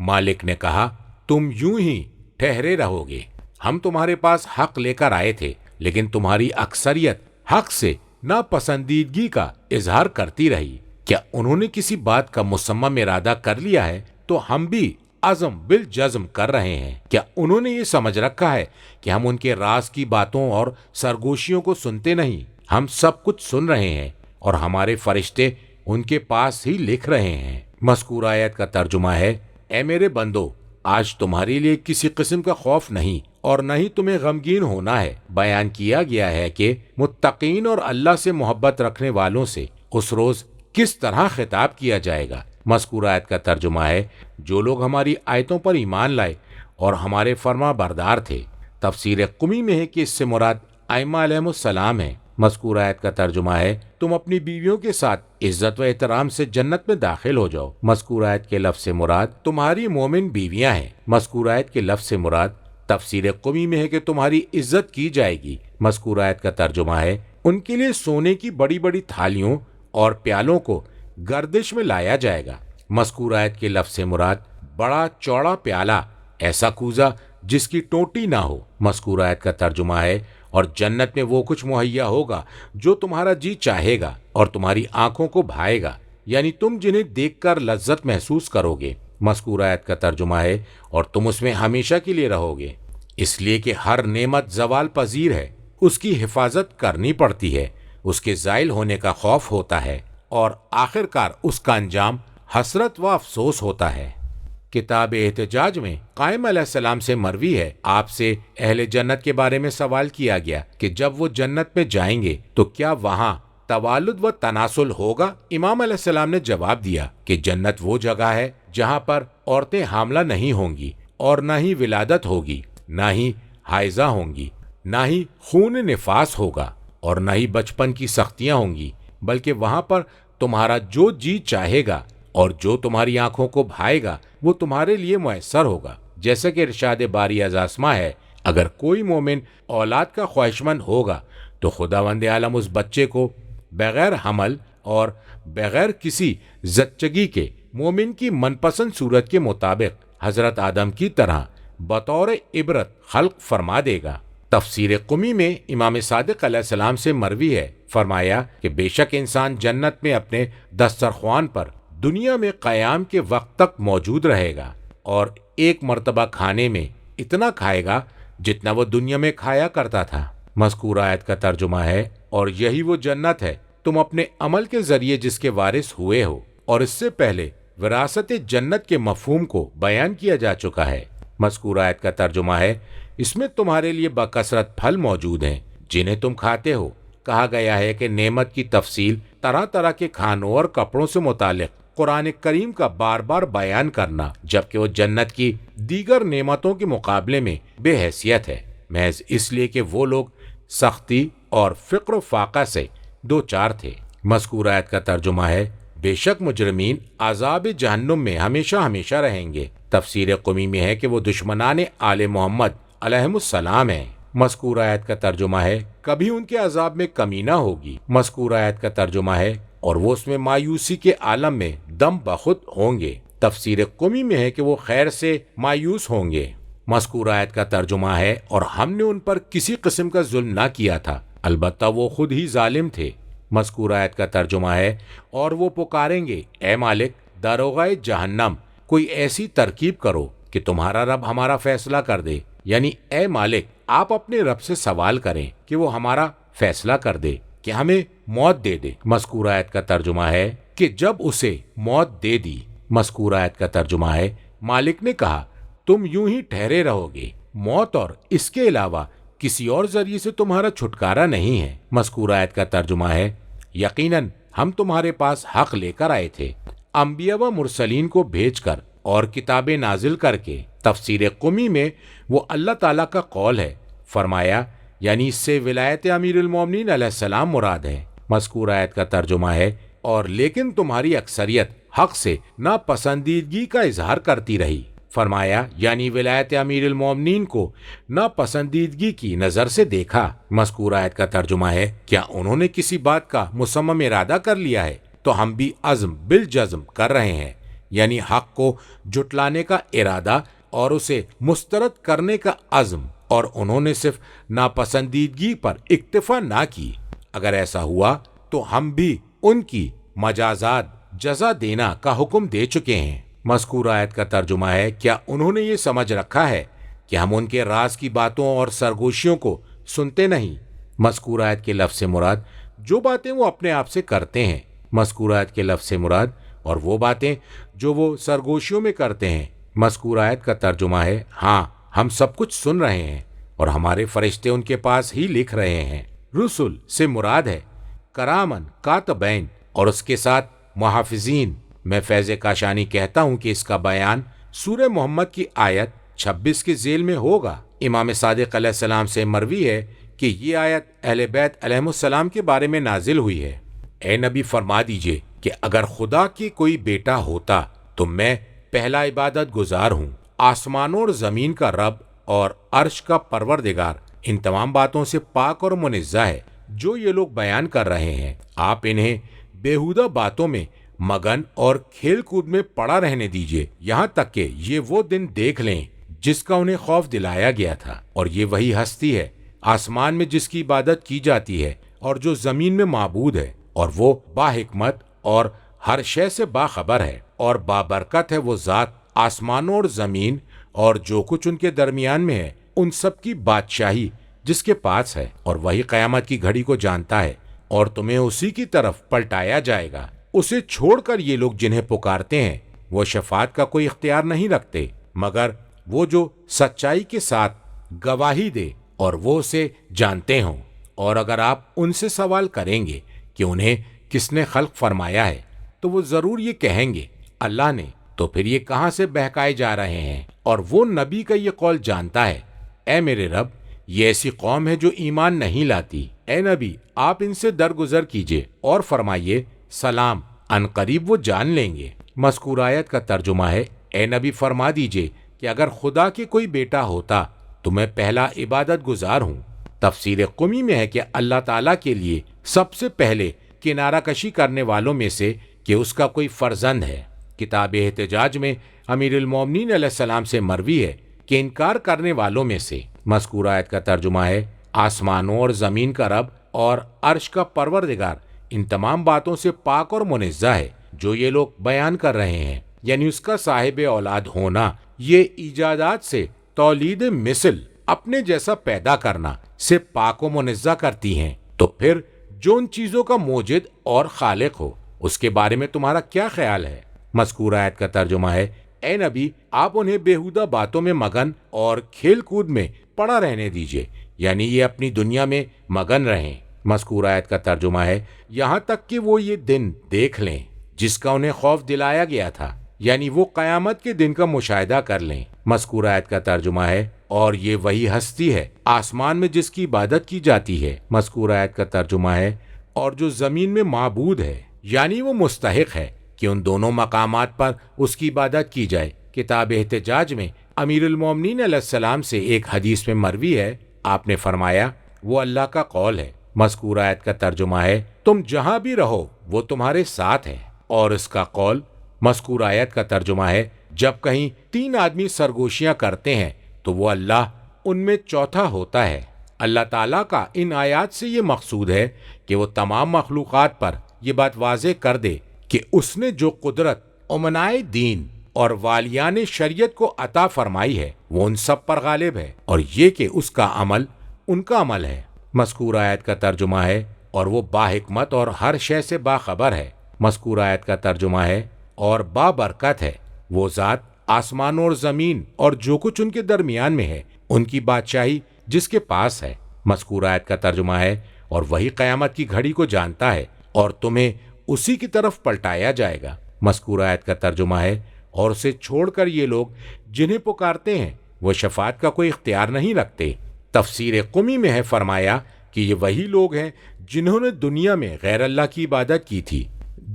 Speaker 2: مالک نے کہا، تم یوں ہی ٹھہرے رہو گے، ہم تمہارے پاس حق لے کر آئے تھے، لیکن تمہاری اکثریت حق سے ناپسندیدگی کا اظہار کرتی رہی۔ کیا انہوں نے کسی بات کا مصمم ارادہ کر لیا ہے تو ہم بھی عزم بالجزم کر رہے ہیں۔ کیا انہوں نے یہ سمجھ رکھا ہے کہ ہم ان کے راز کی باتوں اور سرگوشیوں کو سنتے نہیں؟ ہم سب کچھ سن رہے ہیں اور ہمارے فرشتے ان کے پاس ہی لکھ رہے ہیں۔ مذکور آیت کا ترجمہ ہے، اے میرے بندو، آج تمہارے لیے کسی قسم کا خوف نہیں اور نہ ہی تمہیں غمگین ہونا ہے۔ بیان کیا گیا ہے کہ متقین اور اللہ سے محبت رکھنے والوں سے اس روز کس طرح خطاب کیا جائے گا۔ مذکور آیت کا ترجمہ ہے، جو لوگ ہماری آیتوں پر ایمان لائے اور ہمارے فرما بردار تھے۔ تفسیر قمی میں ہے کہ اس سے مراد ائمہ علیہم السلام ہے۔ مذکور آیت کا ترجمہ ہے، تم اپنی بیویوں کے ساتھ عزت و احترام سے جنت میں داخل ہو جاؤ۔ مذکور آیت کے لفظ سے مراد تمہاری مومن بیویاں ہیں۔ مذکور آیت کے لفظ سے مراد تفسیر قمی میں ہے کہ تمہاری عزت کی جائے گی۔ مذکور آیت کا ترجمہ ہے، ان کے لیے سونے کی بڑی بڑی تھالیوں اور پیالوں کو گردش میں لایا جائے گا۔ مذکور آیت کے لفظ سے مراد بڑا چوڑا پیالہ، ایسا کوزہ جس کی ٹوٹی نہ ہو۔ مذکور آیت کا ترجمہ ہے، اور جنت میں وہ کچھ مہیا ہوگا جو تمہارا جی چاہے گا اور تمہاری آنکھوں کو بھائے گا، یعنی تم جنہیں دیکھ کر لذت محسوس کرو گے۔ مذکور آیت کا ترجمہ ہے، اور تم اس میں ہمیشہ کے لیے رہو گے، اس لیے کہ ہر نعمت زوال پذیر ہے، اس کی حفاظت کرنی پڑتی ہے، اس کے زائل ہونے کا خوف ہوتا ہے، اور آخر کار اس کا انجام حسرت و افسوس ہوتا ہے۔ کتاب احتجاج میں قائم علیہ السلام سے مروی ہے، آپ سے اہل جنت کے بارے میں سوال کیا گیا کہ جب وہ جنت میں جائیں گے تو کیا وہاں توالد و تناسل ہوگا؟ امام علیہ السلام نے جواب دیا کہ جنت وہ جگہ ہے جہاں پر عورتیں حاملہ نہیں ہوں گی، اور نہ ہی ولادت ہوگی، نہ ہی حائضہ ہوں گی، نہ ہی خون نفاس ہوگا، اور نہ ہی بچپن کی سختیاں ہوں گی، بلکہ وہاں پر تمہارا جو جی چاہے گا اور جو تمہاری آنکھوں کو بھائے گا وہ تمہارے لیے میسر ہوگا۔ جیسا کہ ارشاد باری ازاسما ہے، اگر کوئی مومن اولاد کا خواہشمند ہوگا تو خداوند عالم اس بچے کو بغیر حمل اور بغیر کسی زچگی کے مومن کی من پسند صورت کے مطابق حضرت آدم کی طرح بطور عبرت خلق فرما دے گا۔ تفسیر قمی میں امام صادق علیہ السلام سے مروی ہے، فرمایا کہ بے شک انسان جنت میں اپنے دسترخوان پر دنیا میں قیام کے وقت تک موجود رہے گا، اور ایک مرتبہ کھانے میں اتنا کھائے گا جتنا وہ دنیا میں کھایا کرتا تھا۔ مذکور آیت کا ترجمہ ہے، اور یہی وہ جنت ہے تم اپنے عمل کے ذریعے جس کے وارث ہوئے ہو، اور اس سے پہلے وراثت جنت کے مفہوم کو بیان کیا جا چکا ہے۔ مذکور آیت کا ترجمہ ہے، اس میں تمہارے لیے بکثرت پھل موجود ہیں جنہیں تم کھاتے ہو۔ کہا گیا ہے کہ نعمت کی تفصیل طرح طرح کے کھانوں اور کپڑوں سے متعلق قرآن کریم کا بار بار بیان کرنا، جبکہ وہ جنت کی دیگر نعمتوں کے مقابلے میں بے حیثیت ہے، محض اس لیے کہ وہ لوگ سختی اور فقر و فاقہ سے دو چار تھے۔ مذکور آیت کا ترجمہ ہے، بے شک مجرمین عذاب جہنم میں ہمیشہ ہمیشہ رہیں گے۔ تفسیر قمی میں ہے کہ وہ دشمنان آل محمد علیہم السلام ہیں۔ مذکور آیت کا ترجمہ ہے، کبھی ان کے عذاب میں کمی نہ ہوگی۔ مذکور آیت کا ترجمہ ہے، اور وہ اس میں مایوسی کے عالم میں دم بخود ہوں گے۔ تفسیر قمی میں ہے کہ وہ خیر سے مایوس ہوں گے۔ مذکور آیت کا ترجمہ ہے، اور ہم نے ان پر کسی قسم کا ظلم نہ کیا تھا، البتہ وہ خود ہی ظالم تھے۔ مذکور آیت کا ترجمہ ہے، اور وہ پکاریں گے، اے مالک داروغہ جہنم، کوئی ایسی ترکیب کرو کہ تمہارا رب ہمارا فیصلہ کر دے، یعنی اے مالک آپ اپنے رب سے سوال کریں کہ وہ ہمارا فیصلہ کر دے کہ ہمیں موت دے دے۔ مذکور آیت کا ترجمہ ہے کہ جب اسے موت دے دی۔ مذکور آیت کا ترجمہ ہے، مالک نے کہا تم یوں ہی ٹھہرے رہو گے، موت اور اس کے علاوہ کسی اور ذریعے سے تمہارا چھٹکارا نہیں ہے۔ مذکور آیت کا ترجمہ ہے، یقیناً ہم تمہارے پاس حق لے کر آئے تھے، انبیاء و مرسلین کو بھیج کر اور کتابیں نازل کر کے۔ تفسیر قمی میں وہ اللہ تعالیٰ کا قول ہے، فرمایا یعنی اس سے ولایت امیر المومنین علیہ السلام مراد ہے۔ مذکور آیت کا ترجمہ ہے، اور لیکن تمہاری اکثریت حق سے ناپسندیدگی کا اظہار کرتی رہی، فرمایا یعنی ولایت امیر المومنین کو ناپسندیدگی کی نظر سے دیکھا۔ مذکور آیت کا ترجمہ ہے، کیا انہوں نے کسی بات کا مصمم ارادہ کر لیا ہے تو ہم بھی عزم بالجزم کر رہے ہیں، یعنی حق کو جھٹلانے کا ارادہ اور اسے مسترد کرنے کا عزم، اور انہوں نے صرف ناپسندیدگی پر اکتفا نہ کی۔ اگر ایسا ہوا تو ہم بھی ان کی مجازات جزا دینا کا حکم دے چکے ہیں۔ مذکور آیت کا ترجمہ ہے، کیا انہوں نے یہ سمجھ رکھا ہے کہ ہم ان کے راز کی باتوں اور سرگوشیوں کو سنتے نہیں؟ مذکور آیت کے لفظ سے مراد جو باتیں وہ اپنے آپ سے کرتے ہیں۔ مذکور آیت کے لفظ سے مراد اور وہ باتیں جو وہ سرگوشیوں میں کرتے ہیں۔ مذکور آیت کا ترجمہ ہے، ہاں ہم سب کچھ سن رہے ہیں اور ہمارے فرشتے ان کے پاس ہی لکھ رہے ہیں۔ رسل سے مراد ہے کرامن کاتبین اور اس کے ساتھ محافظین۔ میں فیض کاشانی کہتا ہوں کہ اس کا بیان سورہ محمد کی آیت 26 کے ذیل میں ہوگا۔ امام صادق علیہ السلام سے مروی ہے کہ یہ آیت اہل بیت علیہ السلام کے بارے میں نازل ہوئی ہے۔ اے نبی فرما دیجئے کہ اگر خدا کی کوئی بیٹا ہوتا تو میں پہلا عبادت گزار ہوں۔ آسمانوں اور زمین کا رب اور عرش کا پروردگار ان تمام باتوں سے پاک اور منزہ ہے جو یہ لوگ بیان کر رہے ہیں۔ آپ انہیں بیہودہ باتوں میں مگن اور کھیل کود میں پڑا رہنے دیجئے یہاں تک کہ یہ وہ دن دیکھ لیں جس کا انہیں خوف دلایا گیا تھا، اور یہ وہی ہستی ہے آسمان میں جس کی عبادت کی جاتی ہے اور جو زمین میں معبود ہے، اور وہ با حکمت اور ہر شے سے باخبر ہے، اور بابرکت ہے وہ ذات آسمانوں اور زمین اور جو کچھ ان کے درمیان میں ہے، ان سب کی بادشاہی جس کے پاس ہے، اور وہی قیامت کی گھڑی کو جانتا ہے اور تمہیں اسی کی طرف پلٹایا جائے گا۔ اسے چھوڑ کر یہ لوگ جنہیں پکارتے ہیں وہ شفاعت کا کوئی اختیار نہیں رکھتے مگر وہ جو سچائی کے ساتھ گواہی دے اور وہ اسے جانتے ہوں۔ اور اگر آپ ان سے سوال کریں گے کہ انہیں کس نے خلق فرمایا ہے تو وہ ضرور یہ کہیں گے اللہ نے، تو پھر یہ کہاں سے بہکائے جا رہے ہیں؟ اور وہ نبی کا یہ قول جانتا ہے، اے میرے رب یہ ایسی قوم ہے جو ایمان نہیں لاتی۔ اے نبی آپ ان سے درگزر کیجئے اور فرمائیے سلام، ان قریب وہ جان لیں گے۔ مذکور آیت کا ترجمہ ہے، اے نبی فرما دیجئے کہ اگر خدا کے کوئی بیٹا ہوتا تو میں پہلا عبادت گزار ہوں۔ تفسیر قمی میں ہے کہ اللہ تعالیٰ کے لیے سب سے پہلے کنارہ کشی کرنے والوں میں سے کہ اس کا کوئی فرزند ہے۔ کتاب احتجاج میں امیر المومنین علیہ السلام سے مروی ہے کہ انکار کرنے والوں میں سے۔ مذکور آیت کا ترجمہ ہے، آسمانوں اور زمین کا رب اور عرش کا پروردگار ان تمام باتوں سے پاک اور منزہ ہے جو یہ لوگ بیان کر رہے ہیں، یعنی اس کا صاحب اولاد ہونا، یہ ایجادات سے تولید مثل اپنے جیسا پیدا کرنا سے پاک و منزہ کرتی ہیں۔ تو پھر جو ان چیزوں کا موجد اور خالق ہو اس کے بارے میں تمہارا کیا خیال ہے؟ مذکور آیت کا ترجمہ ہے، اے نبی آپ انہیں بیہودہ باتوں میں مگن اور کھیل کود میں پڑا رہنے دیجئے، یعنی یہ اپنی دنیا میں مگن رہیں۔ مذکور آیت کا ترجمہ ہے، یہاں تک کہ وہ یہ دن دیکھ لیں جس کا انہیں خوف دلایا گیا تھا، یعنی وہ قیامت کے دن کا مشاہدہ کر لیں۔ مذکور آیت کا ترجمہ ہے، اور یہ وہی ہستی ہے آسمان میں جس کی عبادت کی جاتی ہے۔ مذکور آیت کا ترجمہ ہے، اور جو زمین میں معبود ہے، یعنی وہ مستحق ہے کہ ان دونوں مقامات پر اس کی عبادت کی جائے۔ کتاب احتجاج میں امیر المومنین علیہ السلام سے ایک حدیث میں مروی ہے، آپ نے فرمایا وہ اللہ کا قول ہے۔ مذکور آیت کا ترجمہ ہے، تم جہاں بھی رہو وہ تمہارے ساتھ ہے، اور اس کا قول۔ مذکور آیت کا ترجمہ ہے، جب کہیں 3 آدمی سرگوشیاں کرتے ہیں تو وہ اللہ ان میں چوتھا ہوتا ہے۔ اللہ تعالیٰ کا ان آیات سے یہ مقصود ہے کہ وہ تمام مخلوقات پر یہ بات واضح کر دے کہ اس نے جو قدرت امنائے دین اور والیان شریعت کو عطا فرمائی ہے وہ ان سب پر غالب ہے، اور یہ کہ اس کا عمل ان کا عمل ہے۔ مذکور آیت کا ترجمہ ہے، اور وہ با حکمت اور ہر شے سے باخبر ہے۔ مذکور آیت کا ترجمہ ہے، اور بابرکت ہے وہ ذات آسمانوں اور زمین اور جو کچھ ان کے درمیان میں ہے، ان کی بادشاہی جس کے پاس ہے۔ مذکور آیت کا ترجمہ ہے، اور وہی قیامت کی گھڑی کو جانتا ہے اور تمہیں اسی کی طرف پلٹایا جائے گا۔ مذکور آیت کا ترجمہ ہے، اور اسے چھوڑ کر یہ لوگ جنہیں پکارتے ہیں وہ شفاعت کا کوئی اختیار نہیں رکھتے۔ تفسیر قمی میں ہے، فرمایا کہ یہ وہی لوگ ہیں جنہوں نے دنیا میں غیر اللہ کی عبادت کی تھی،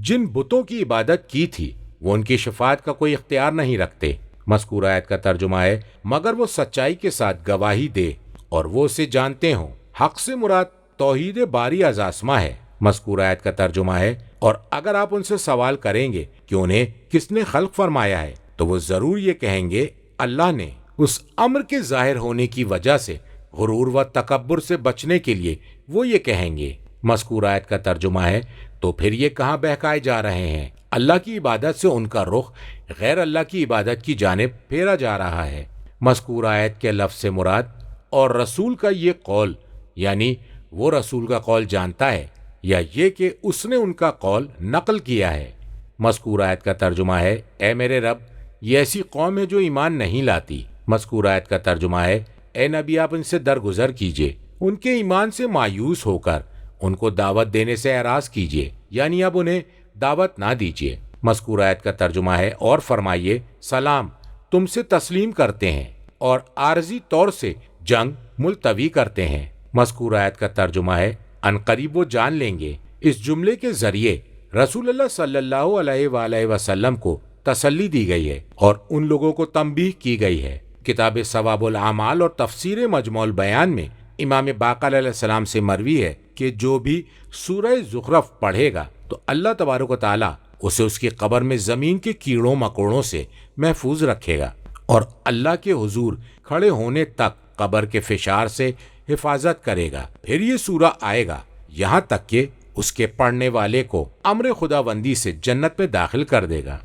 Speaker 2: جن بتوں کی عبادت کی تھی وہ ان کی شفاعت کا کوئی اختیار نہیں رکھتے۔ مذکور آیت کا ترجمہ ہے، مگر وہ سچائی کے ساتھ گواہی دے اور وہ اسے جانتے ہوں۔ حق سے مراد توحید باری از آسماں ہے۔ مذکور آیت کا ترجمہ ہے، اور اگر آپ ان سے سوال کریں گے کہ انہیں کس نے خلق فرمایا ہے تو وہ ضرور یہ کہیں گے اللہ نے۔ اس امر کے ظاہر ہونے کی وجہ سے غرور و تکبر سے بچنے کے لیے وہ یہ کہیں گے۔ مذکور آیت کا ترجمہ ہے، تو پھر یہ کہاں بہکائے جا رہے ہیں؟ اللہ کی عبادت سے ان کا رخ غیر اللہ کی عبادت کی جانب پھیرا جا رہا ہے۔ مذکور آیت کے لفظ سے مراد اور رسول کا یہ قول، یعنی وہ رسول کا قول جانتا ہے یا یہ کہ اس نے ان کا قول نقل کیا ہے۔ مذکور آیت کا ترجمہ ہے، اے میرے رب، یہ ایسی قوم ہے جو ایمان نہیں لاتی۔ مذکور آیت کا ترجمہ ہے، اے نبی آپ ان سے درگزر کیجئے، ان کے ایمان سے مایوس ہو کر ان کو دعوت دینے سے اعراض کیجئے، یعنی اب انہیں دعوت نہ دیجئے۔ مذکور آیت کا ترجمہ ہے، اور فرمائیے سلام، تم سے تسلیم کرتے ہیں اور عارضی طور سے جنگ ملتوی کرتے ہیں۔ مذکور آیت کا ترجمہ ہے، ان قریب وہ جان لیں گے۔ اس جملے کے ذریعے رسول اللہ صلی اللہ علیہ وآلہ وسلم کو تسلی دی گئی ہے اور ان لوگوں کو تنبیہ کی گئی ہے۔ کتاب ثواب الاعمال اور تفسیر مجموع البیان میں امام باقر علیہ السلام سے مروی ہے کہ جو بھی سورہ زخرف پڑھے گا تو اللہ تبارک و تعالیٰ اسے اس کی قبر میں زمین کے کیڑوں مکوڑوں سے محفوظ رکھے گا اور اللہ کے حضور کھڑے ہونے تک قبر کے فشار سے حفاظت کرے گا۔ پھر یہ سورہ آئے گا یہاں تک کہ اس کے پڑھنے والے کو امر خداوندی سے جنت میں داخل کر دے گا۔